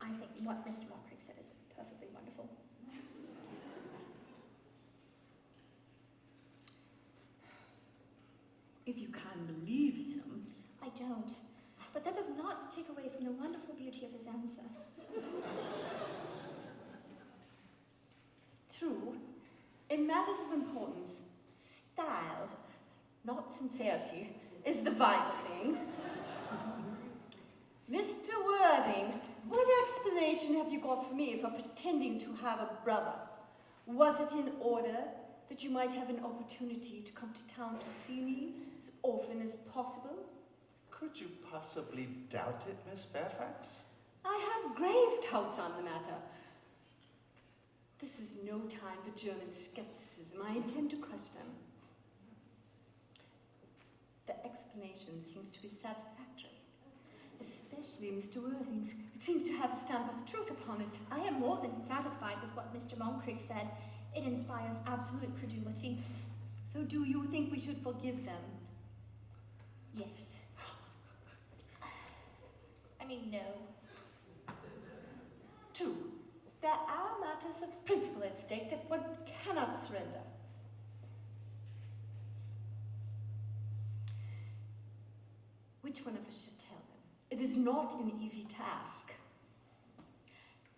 I think what Mr. Moncreiff said is perfectly wonderful. If you can believe him. I don't. But that does not take away from the wonderful beauty of his answer. True. In matters of importance, style, not sincerity, is the vital thing. Mr. Worthing, What explanation have you got for me for pretending to have a brother? Was it in order that you might have an opportunity to come to town to see me as often as possible? Could you possibly doubt it, Miss Fairfax? I have grave doubts on the matter. This is no time for German skepticism. I intend to crush them. The explanation seems to be satisfactory, especially Mr. Worthing's. It seems to have a stamp of truth upon it. I am more than satisfied with what Mr. Moncreiff said. It inspires absolute credulity. So do you think we should forgive them? Yes. I mean, no. 2. There are matters of principle at stake that one cannot surrender. Which one of us should tell them? It is not an easy task.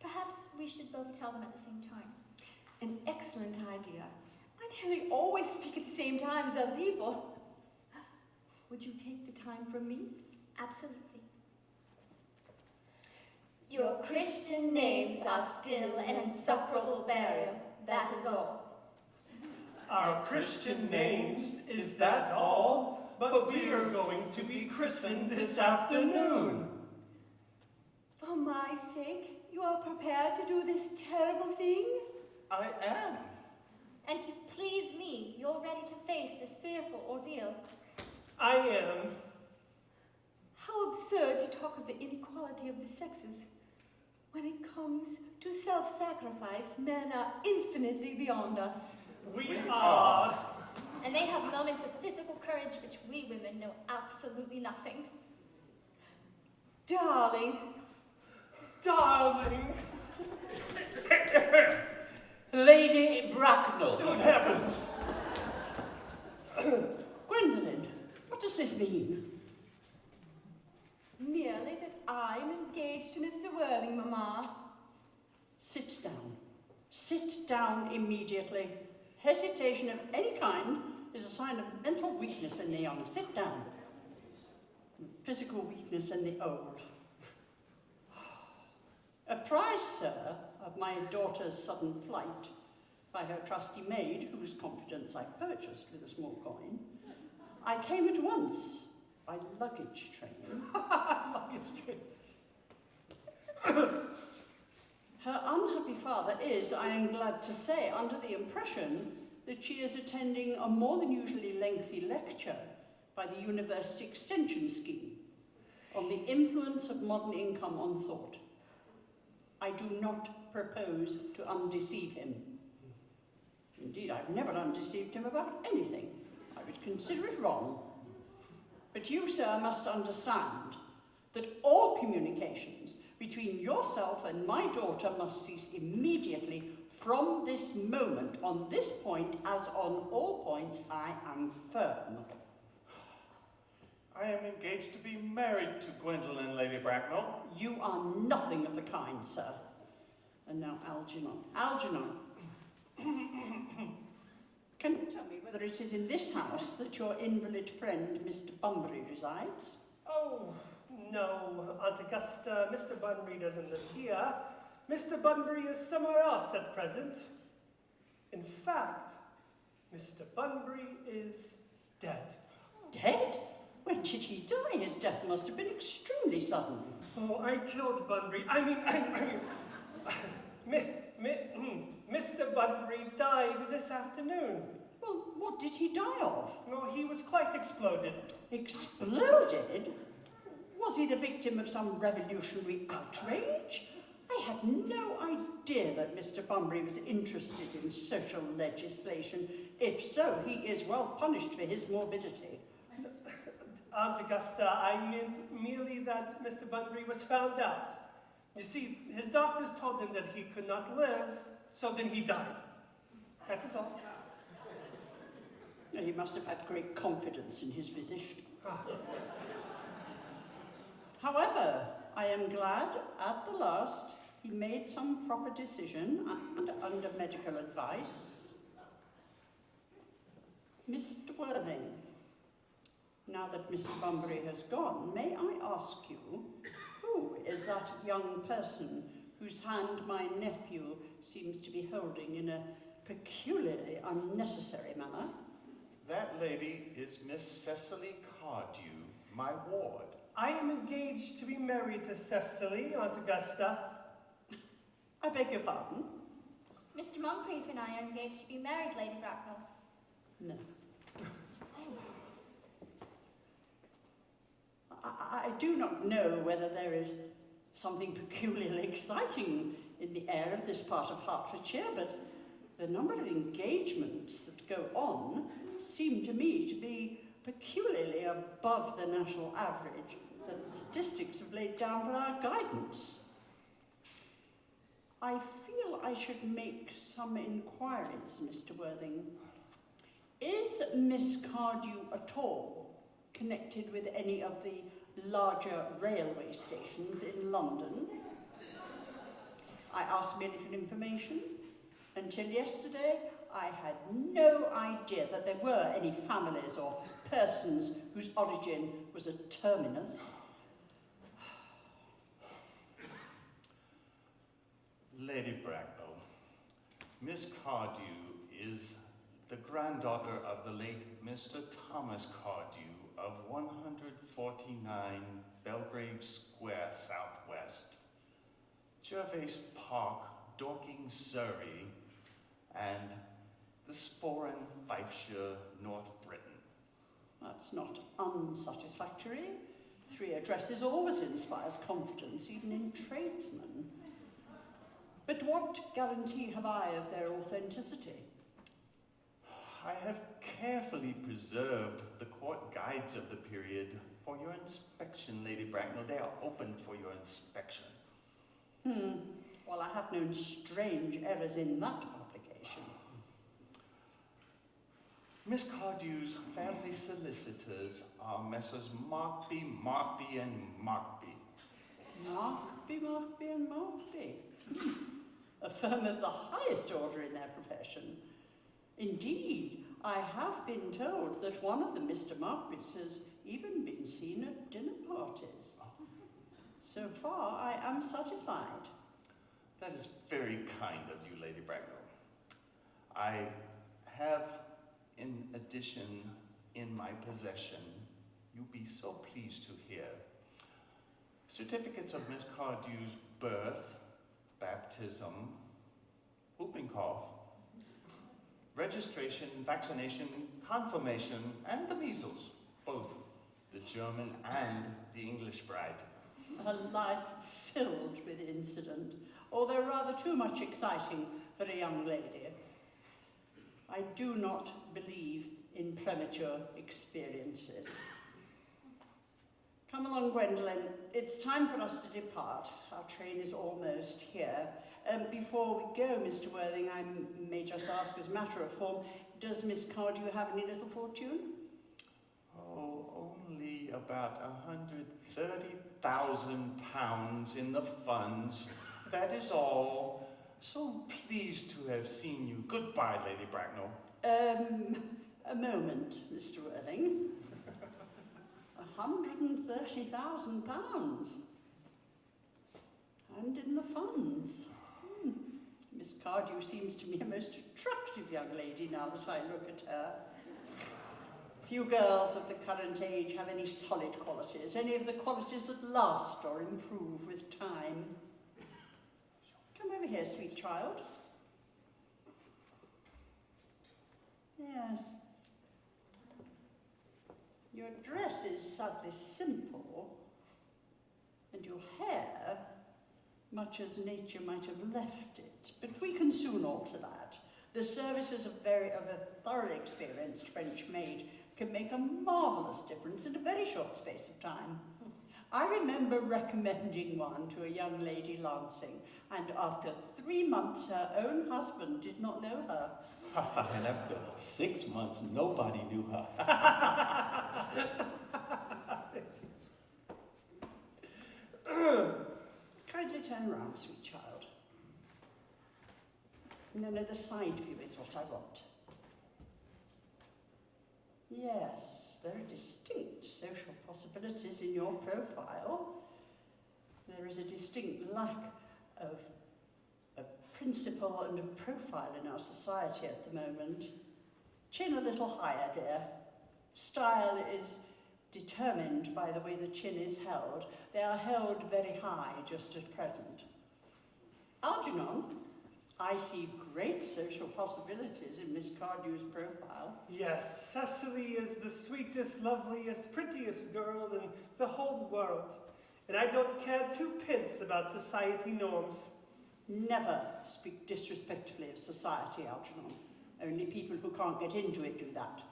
Perhaps we should both tell them at the same time. An excellent idea. I nearly always speak at the same time as other people. Would you take the time from me? Absolutely. Your Christian names are still an inseparable barrier, that is all. Our Christian names, is that all? But we are going to be christened this afternoon. For my sake, you are prepared to do this terrible thing? I am. And to please me, you're ready to face this fearful ordeal. I am. How absurd to talk of the inequality of the sexes. When it comes to self-sacrifice, men are infinitely beyond us. We are. And they have moments of physical courage which we women know absolutely nothing. Darling. Darling. Lady Bracknell. Good heavens. Gwendolyn, what does this mean? Merely that I'm engaged to Mr. Worthing, Mamma. Sit down. Sit down immediately. Hesitation of any kind is a sign of mental weakness in the young. Sit down. Physical weakness in the old. Apprised, sir, of my daughter's sudden flight by her trusty maid, whose confidence I purchased with a small coin, I came at once by luggage train. Luggage train. Her unhappy father is, I am glad to say, under the impression that she is attending a more than usually lengthy lecture by the University Extension Scheme on the influence of modern income on thought. I do not propose to undeceive him. Indeed, I've never undeceived him about anything. I would consider it wrong. But you, sir, must understand that all communications between yourself and my daughter must cease immediately from this moment. On this point, as on all points, I am firm. I am engaged to be married to Gwendolyn, Lady Bracknell. You are nothing of the kind, sir. And now Algernon. Algernon. Can you tell me whether it is in this house that your invalid friend, Mr. Bunbury, resides? Oh, no, Aunt Augusta, Mr. Bunbury doesn't live here. Mr. Bunbury is somewhere else at present. In fact, Mr. Bunbury is dead. Dead? When did he die? His death must have been extremely sudden. Oh, I killed Bunbury. Mr. Bunbury died this afternoon. Well, what did he die of? No, he was quite exploded. Exploded? Was he the victim of some revolutionary outrage? I had no idea that Mr. Bunbury was interested in social legislation. If so, he is well punished for his morbidity. Aunt Augusta, I meant merely that Mr. Bunbury was found out. You see, his doctors told him that he could not live, so then he died. That is all. He must have had great confidence in his physician. However, I am glad at the last he made some proper decision and under medical advice. Mr. Worthing, now that Mr. Bunbury has gone, may I ask you, who is that young person whose hand my nephew seems to be holding in a peculiarly unnecessary manner? That lady is Miss Cecily Cardew, my ward. I am engaged to be married to Cecily, Aunt Augusta. I beg your pardon? Mr. Moncreiff and I are engaged to be married, Lady Bracknell. No. I do not know whether there is something peculiarly exciting in the air of this part of Hertfordshire, but the number of engagements that go on seem to me to be peculiarly above the national average that the statistics have laid down for our guidance. I feel I should make some inquiries, Mr. Worthing. Is Miss Cardew at all connected with any of the larger railway stations in London? I ask merely for information. Until yesterday, I had no idea that there were any families or persons whose origin was a terminus. Lady Bracknell, Miss Cardew is the granddaughter of the late Mr. Thomas Cardew of 149 Belgrave Square, Southwest, Gervase Park, Dorking, Surrey, and the Sporen, Fifeshire, North Britain. That's not unsatisfactory. 3 addresses always inspires confidence, even in tradesmen. But what guarantee have I of their authenticity? I have carefully preserved the court guides of the period for your inspection, Lady Bracknell. They are open for your inspection. Well, I have known strange errors in that publication. Miss Cardew's family solicitors are Messrs. Markby, and Markby. Markby and Markby. A firm of the highest order in their profession. Indeed, I have been told that one of the Mr. Markbys has even been seen at dinner parties. So far, I am satisfied. That is very kind of you, Lady Bracknell. I have, in addition, in my possession, you'll be so pleased to hear, certificates of Miss Cardew's birth, baptism, whooping cough, registration, vaccination, confirmation, and the measles, both the German and the English bride. A life filled with incident, although rather too much exciting for a young lady. I do not believe in premature experiences. Come along, Gwendolyn. It's time for us to depart. Our train is almost here. Before we go, Mr. Worthing, I may just ask as a matter of form, does Miss Cardew have any little fortune? Oh, only about £130,000 in the funds. That is all. So pleased to have seen you. Goodbye, Lady Bracknell. A moment, Mr. Worthing. £130,000. And in the funds. Miss Cardew seems to me a most attractive young lady now that I look at her. Few girls of the current age have any solid qualities, any of the qualities that last or improve with time. Come over here, sweet child. Yes. Your dress is sadly simple, and your hair much as nature might have left it. But we can soon alter that. The services of a thoroughly experienced French maid can make a marvellous difference in a very short space of time. I remember recommending one to a young lady Lancing, and after 3 months her own husband did not know her. And after 6 months, nobody knew her. Kindly turn round, sweet child. No, the side view is what I want. Yes, there are distinct social possibilities in your profile. There is a distinct lack of principle and of profile in our society at the moment. Chin a little higher, dear. Style is determined by the way the chin is held. They are held very high just at present. Algernon, I see great social possibilities in Miss Cardew's profile. Yes, Cecily is the sweetest, loveliest, prettiest girl in the whole world. And I don't care two pence about society norms. Never speak disrespectfully of society, Algernon. Only people who can't get into it do that.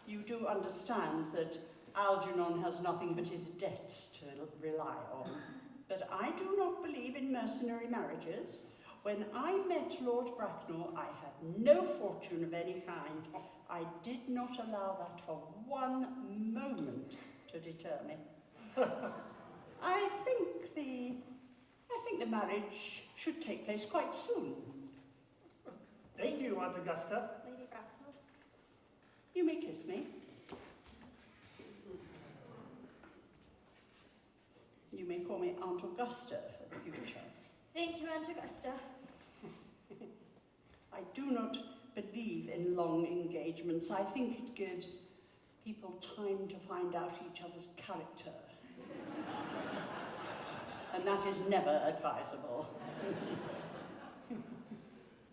You do understand that Algernon has nothing but his debt to rely on. But I do not believe in mercenary marriages. When I met Lord Bracknell, I had no fortune of any kind. I did not allow that for one moment to deter me. I think the marriage should take place quite soon. Thank you, Aunt Augusta. Lady Bracknell. You may kiss me. You may call me Aunt Augusta for the future. Thank you, Aunt Augusta. I do not believe in long engagements. I think it gives people time to find out each other's character. And that is never advisable.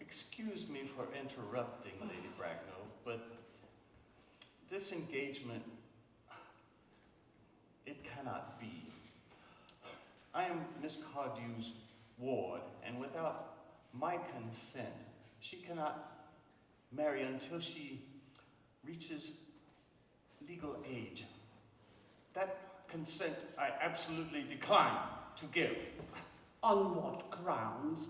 Excuse me for interrupting, Lady Bracknell, but this engagement, it cannot be. I am Miss Cardew's ward, and without my consent, she cannot marry until she reaches legal age. That consent I absolutely decline to give. On what grounds?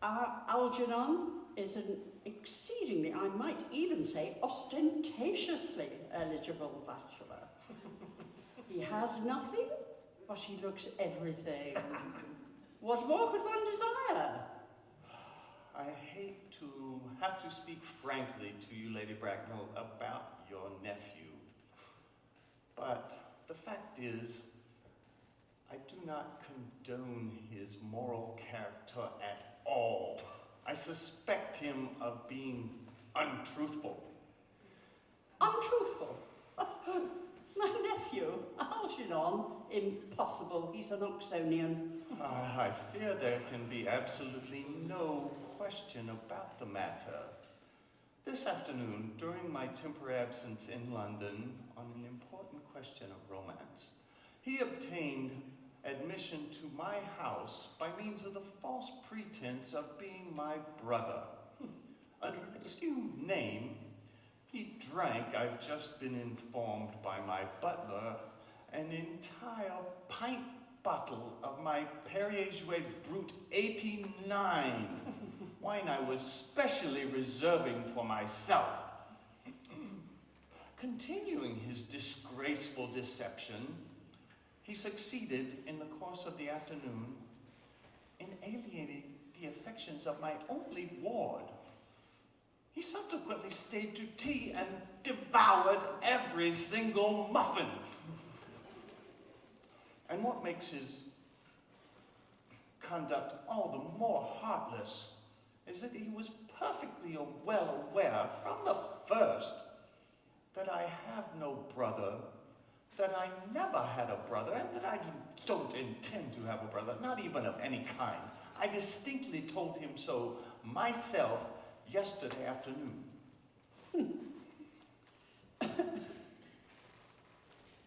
Algernon is an exceedingly, I might even say, ostentatiously eligible bachelor. He has nothing, but he looks everything. What more could one desire? I hate to have to speak frankly to you, Lady Bracknell, about your nephew. But the fact is, I do not condone his moral character at all. I suspect him of being untruthful. Untruthful? My nephew, Algernon? Impossible. He's an Oxonian. I fear there can be absolutely no question about the matter. This afternoon, during my temporary absence in London on an important question of romance, he obtained admission to my house by means of the false pretense of being my brother. Under an assumed name, he drank, I've just been informed by my butler, an entire pint bottle of my Perrier-Jouet Brut 89, wine I was specially reserving for myself. Continuing his disgraceful deception, he succeeded in the course of the afternoon in alienating the affections of my only ward. He subsequently stayed to tea and devoured every single muffin. And what makes his conduct all the more heartless is that he was perfectly well aware from the first that I have no brother, that I never had a brother, and that I don't intend to have a brother, not even of any kind. I distinctly told him so myself yesterday afternoon.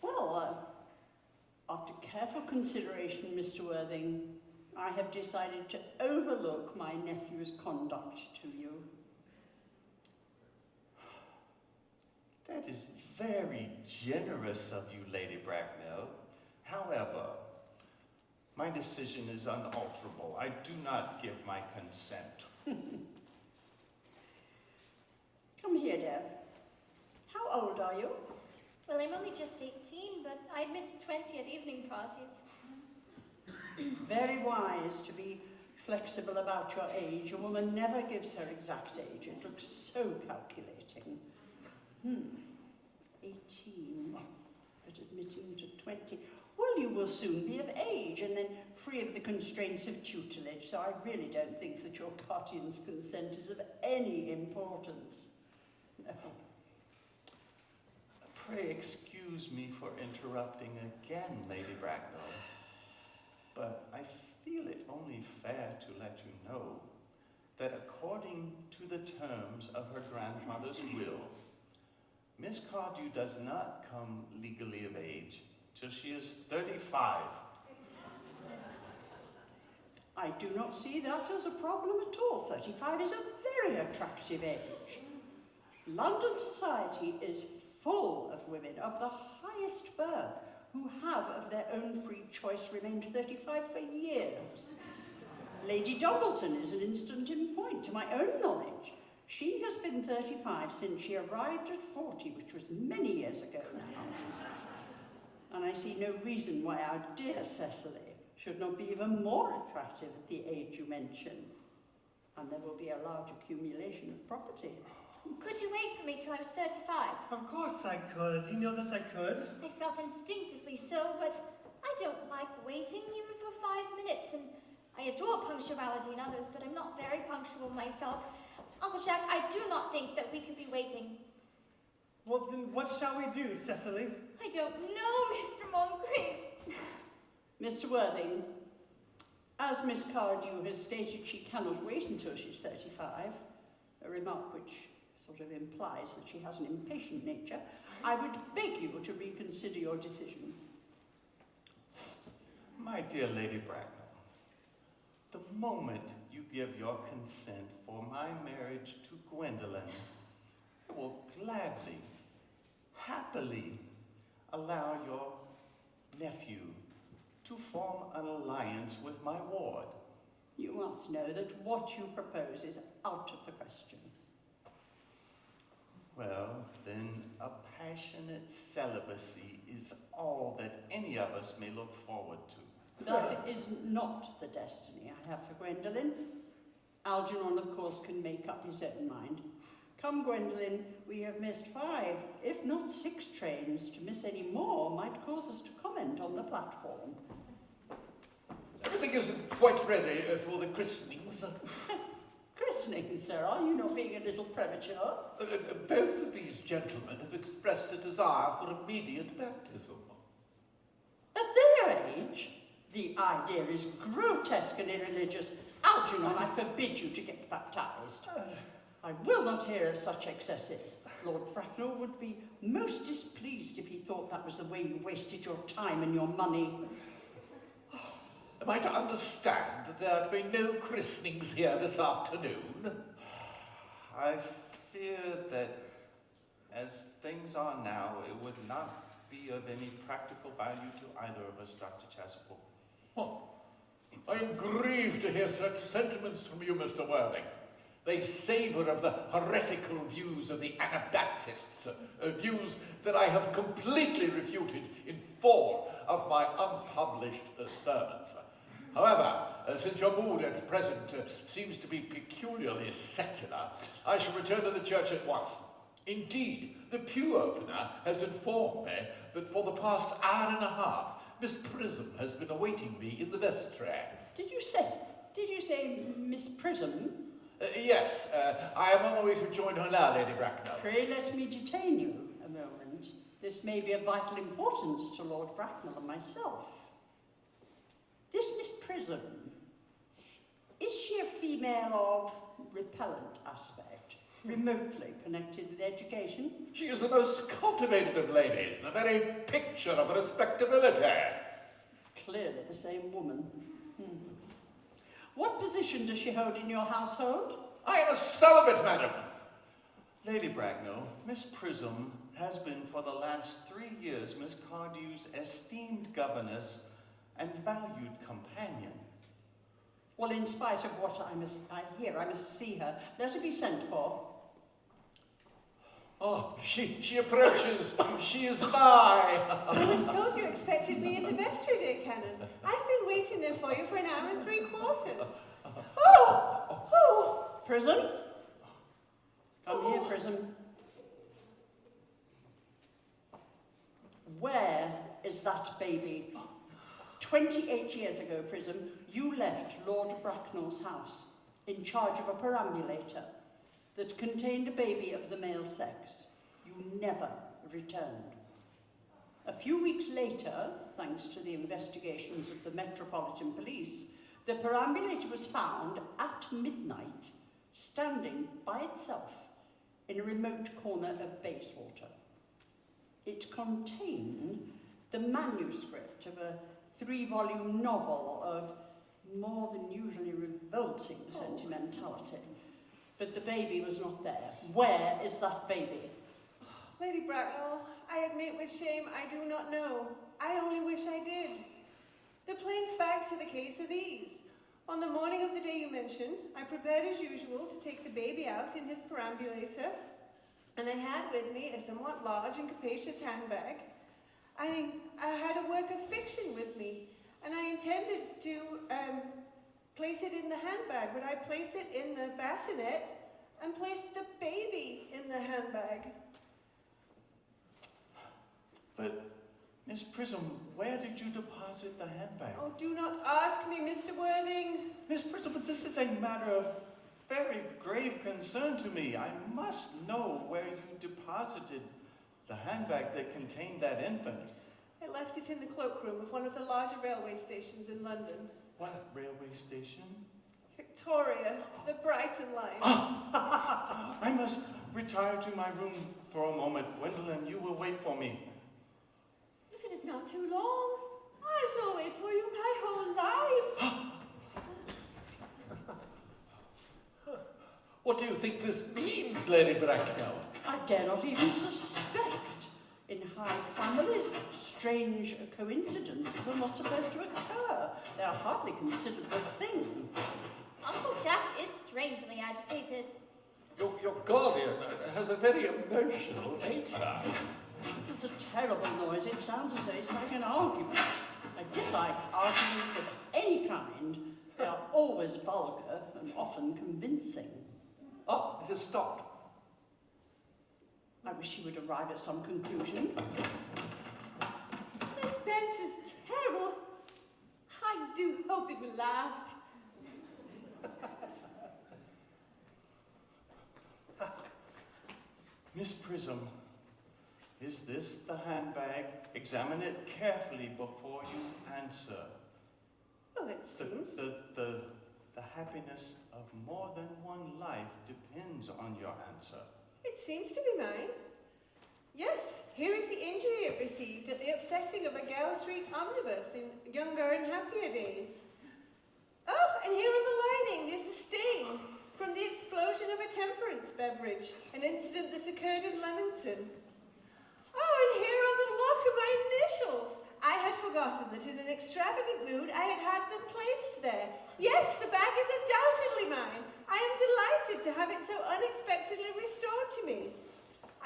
Well, after careful consideration, Mr. Worthing, I have decided to overlook my nephew's conduct to you. That is very generous of you, Lady Bracknell. However, my decision is unalterable. I do not give my consent. Come here, dear. How old are you? Well, I'm only just 18, but I admit to 20 at evening parties. Very wise to be flexible about your age. A woman never gives her exact age. It looks so calculating. 18, but admitting to 20. Well, you will soon be of age and then free of the constraints of tutelage, so I really don't think that your guardian's consent is of any importance. No. Pray excuse me for interrupting again, Lady Bracknell, but I feel it only fair to let you know that according to the terms of her grandfather's will, Miss Cardew does not come legally of age till she is 35. I do not see that as a problem at all. 35 is a very attractive age. London society is full of women of the highest birth who have, of their own free choice, remained 35 for years. Lady Dorrington is an instant in point, to my own knowledge. She has been 35 since she arrived at 40, which was many years ago now. And I see no reason why our dear Cecily should not be even more attractive at the age you mention. And there will be a large accumulation of property. Could you wait for me till I was 35? Of course I could. You know that I could. I felt instinctively so, but I don't like waiting even for 5 minutes, and I adore punctuality in others, but I'm not very punctual myself. Uncle Jack, I do not think that we could be waiting. Well, then what shall we do, Cecily? I don't know, Mr. Moncreiff. Mr. Worthing, as Miss Cardew has stated she cannot wait until she's 35, a remark which sort of implies that she has an impatient nature, I would beg you to reconsider your decision. My dear Lady Bracknell, the moment you give your consent for my marriage to Gwendolyn, I will gladly, happily allow your nephew to form an alliance with my ward. You must know that what you propose is out of the question. Well, then a passionate celibacy is all that any of us may look forward to. That is not the destiny I have for Gwendolyn. Algernon, of course, can make up his own mind. Come, Gwendolyn, we have missed 5, if not 6 trains. To miss any more might cause us to comment on the platform. Everything isn't quite ready for the christenings. Christening, sir, are you not being a little premature? Both of these gentlemen have expressed a desire for immediate baptism. At their age? The idea is grotesque and irreligious. Algernon, I forbid you to get baptized. I will not hear of such excesses. Lord Bracknell would be most displeased if he thought that was the way you wasted your time and your money. Am I to understand that there are to be no christenings here this afternoon? I fear that as things are now, it would not be of any practical value to either of us, Dr. Chasuble. Oh, I am grieved to hear such sentiments from you, Mr. Worthing. They savour of the heretical views of the Anabaptists, views that I have completely refuted in 4 of my unpublished sermons. However, since your mood at present seems to be peculiarly secular, I shall return to the church at once. Indeed, the pew opener has informed me that for the past hour and a half, Miss Prism has been awaiting me in the vestry. Did you say Miss Prism? Yes, I am on my way to join her now, Lady Bracknell. Pray let me detain you a moment. This may be of vital importance to Lord Bracknell and myself. This Miss Prism, is she a female of repellent aspect, remotely connected with education? She is the most cultivated of ladies, and a very picture of respectability. Clearly the same woman. What position does she hold in your household? I am a celibate, madam. Lady Bracknell, Miss Prism has been for the last 3 years Miss Cardew's esteemed governess and valued companion. Well, in spite of what I hear, I must see her. Let her be sent for. Oh, she approaches. She is nigh. I was told you expected me in the vestry, dear Canon. I've been waiting there for you for an hour and 3/4. Oh! Prism? Come here, Prism. Where is that baby? 28 years ago, Prism, you left Lord Bracknell's house in charge of a perambulator that contained a baby of the male sex. You never returned. A few weeks later, thanks to the investigations of the Metropolitan Police, the perambulator was found at midnight, standing by itself in a remote corner of Bayswater. It contained the manuscript of a 3-volume novel of more than usually revolting sentimentality. But the baby was not there. Where is that baby? Lady Bracknell, I admit with shame I do not know. I only wish I did. The plain facts of the case are these. On the morning of the day you mentioned, I prepared as usual to take the baby out in his perambulator, and I had with me a somewhat large and capacious handbag. I had a work of fiction with me, and I intended to place it in the handbag, but I placed it in the bassinet and placed the baby in the handbag. But, Miss Prism, where did you deposit the handbag? Oh, do not ask me, Mr. Worthing. Miss Prism, but this is a matter of very grave concern to me. I must know where you deposited the handbag that contained that infant. I left it in the cloakroom of one of the larger railway stations in London. What railway station? Victoria, the Brighton line. I must retire to my room for a moment. Gwendolyn, you will wait for me. If it is not too long, I shall wait for you my whole life. What do you think this means, Lady Bracknell? I dare not even suspect. In high families, strange coincidences are not supposed to occur. They are hardly considered the thing. Uncle Jack is strangely agitated. Your guardian has a very emotional nature. This is a terrible noise. It sounds as though it's like an argument. I dislike arguments of any kind. They are always vulgar and often convincing. Ah, it has stopped. I wish you would arrive at some conclusion. Suspense is terrible. I do hope it will last. Miss Prism, is this the handbag? Examine it carefully before you answer. Well, it seems. The happiness of more than one life depends on your answer. It seems to be mine. Yes, here is the injury it received at the upsetting of a Gower Street omnibus in younger and happier days. Oh, and here on the lining is the stain from the explosion of a temperance beverage, an incident that occurred in Leamington. Oh, and here on the lock are my initials. I had forgotten that in an extravagant mood I had had them placed there. Yes, the bag is undoubtedly mine. I am delighted to have it so unexpectedly restored to me.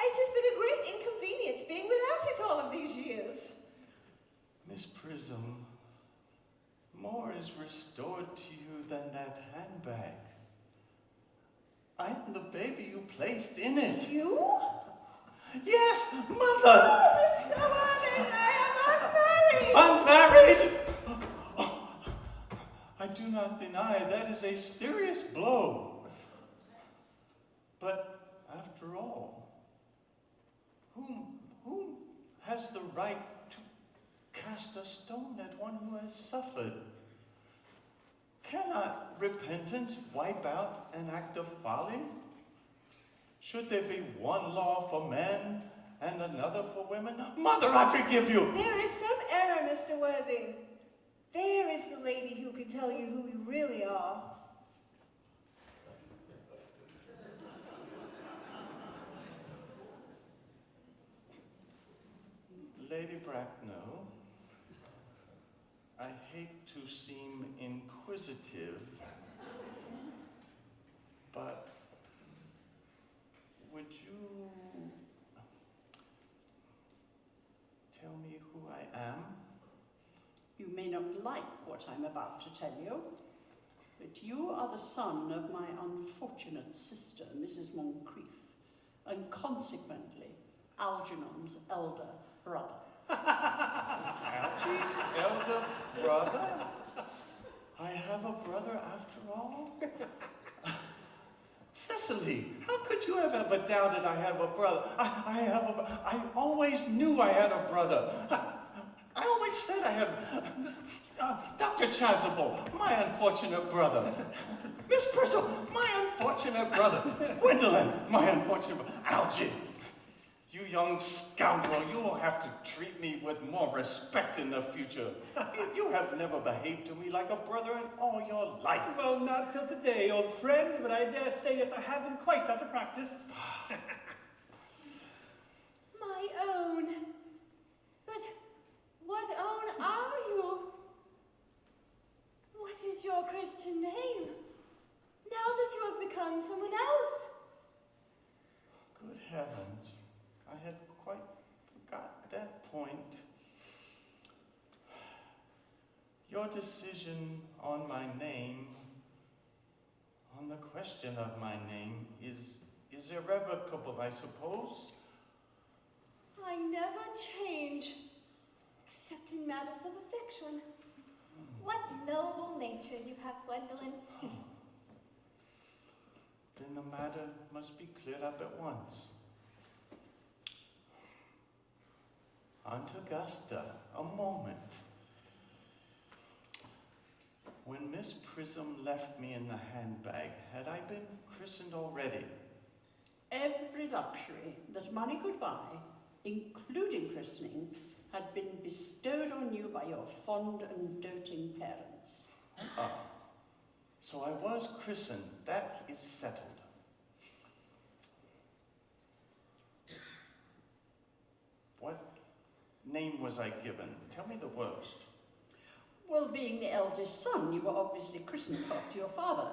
It has been a great inconvenience being without it all of these years. Miss Prism, more is restored to you than that handbag. I am the baby you placed in it. You? Yes, Mother! Oh, Mr. Worthing, I am unmarried! Unmarried! Oh, I do not deny that is a serious blow. But after all, whom has the right to cast a stone at one who has suffered? Cannot repentance wipe out an act of folly? Should there be one law for men and another for women? Mother, I forgive you! There is some error, Mr. Worthing. There is the lady who can tell you who you really are. Lady Bracknell, I hate to seem inquisitive, but would you tell me who I am? You may not like what I'm about to tell you, but you are the son of my unfortunate sister, Mrs. Moncreiff, and consequently, Algernon's elder brother. Algie's elder brother? I have a brother after all? Cecily, how could you have ever doubted I have a brother? I always knew I had a brother. I always said I had... Dr. Chasuble, my unfortunate brother. Miss Prism, my unfortunate brother. Gwendolyn, my unfortunate brother. Algie, you young scoundrel, you will have to treat me with more respect in the future. You have never behaved to me like a brother in all your life. Well, not till today, old friend, but I dare say that I haven't quite out of practice. My own. But what own are you? What is your Christian name? Now that you have become someone else. Good heavens, I had quite forgot that point. Your decision on my name, on the question of my name, is irrevocable, I suppose. I never change, except in matters of affection. What noble nature you have, Gwendolyn. Then the matter must be cleared up at once. Aunt Augusta, a moment. When Miss Prism left me in the handbag, had I been christened already? Every luxury that money could buy, including christening, had been bestowed on you by your fond and doting parents. Ah, so I was christened. That is settled. What name was I given? Tell me the worst. Well, being the eldest son, you were obviously christened after your father.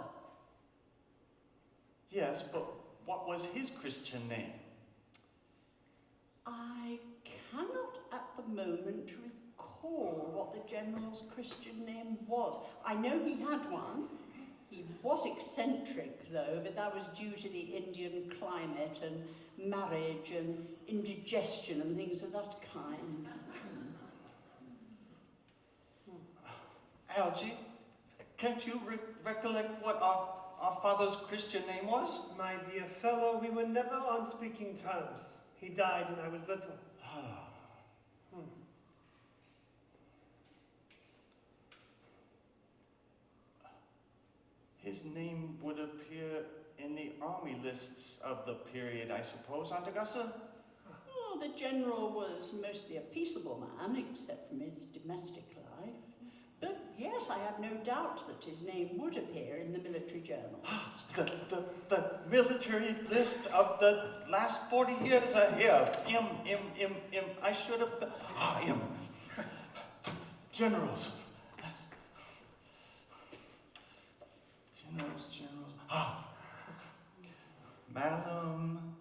Yes, but what was his Christian name? I cannot at the moment recall what the General's Christian name was. I know he had one. He was eccentric, though, but that was due to the Indian climate and marriage and indigestion and things of that kind. Algie, can't you recollect what our father's Christian name was? My dear fellow, we were never on speaking terms. He died when I was little. His name would appear in the army lists of the period, I suppose, Aunt Augusta? Oh, the General was mostly a peaceable man, except from his domestic life. But yes, I have no doubt that his name would appear in the military journals. The military lists of the last 40 years are here. I should have... Generals. Generals. Malum,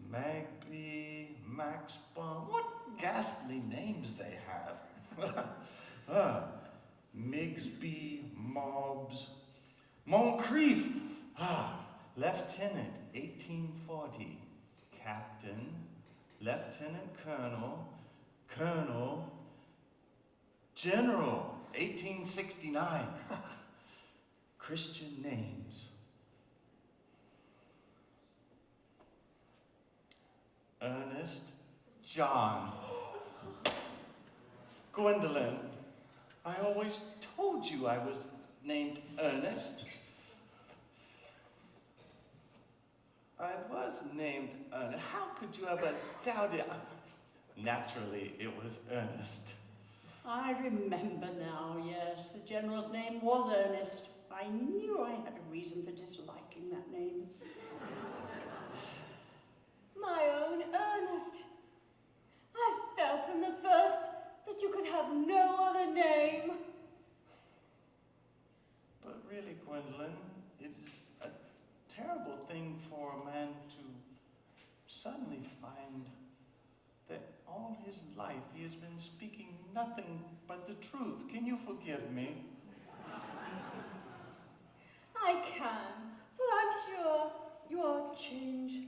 Magby, Maxbaum. What ghastly names they have. Migsby, Mobbs, Moncreiff, Lieutenant, 1840, Captain, Lieutenant Colonel, Colonel, General, 1869. Christian names. Ernest, John, Gwendolyn. I always told you I was named Ernest. I was named Ernest. How could you ever doubt it? Naturally, it was Ernest. I remember now, yes. The General's name was Ernest. I knew I had a reason for disliking that name. My own Ernest. I felt from the first that you could have no other name. But really, Gwendolyn, it is a terrible thing for a man to suddenly find that all his life he has been speaking nothing but the truth. Can you forgive me? I can, but I'm sure you are changed.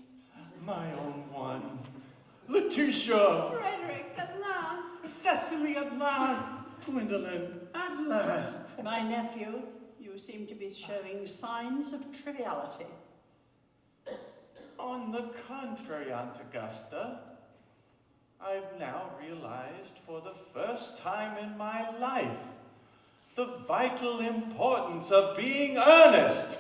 My own one. Letitia! Frederick, at last. Cecily, at last! Gwendolyn, at last! My nephew, you seem to be showing signs of triviality. On the contrary, Aunt Augusta, I've now realized for the first time in my life the vital importance of being earnest.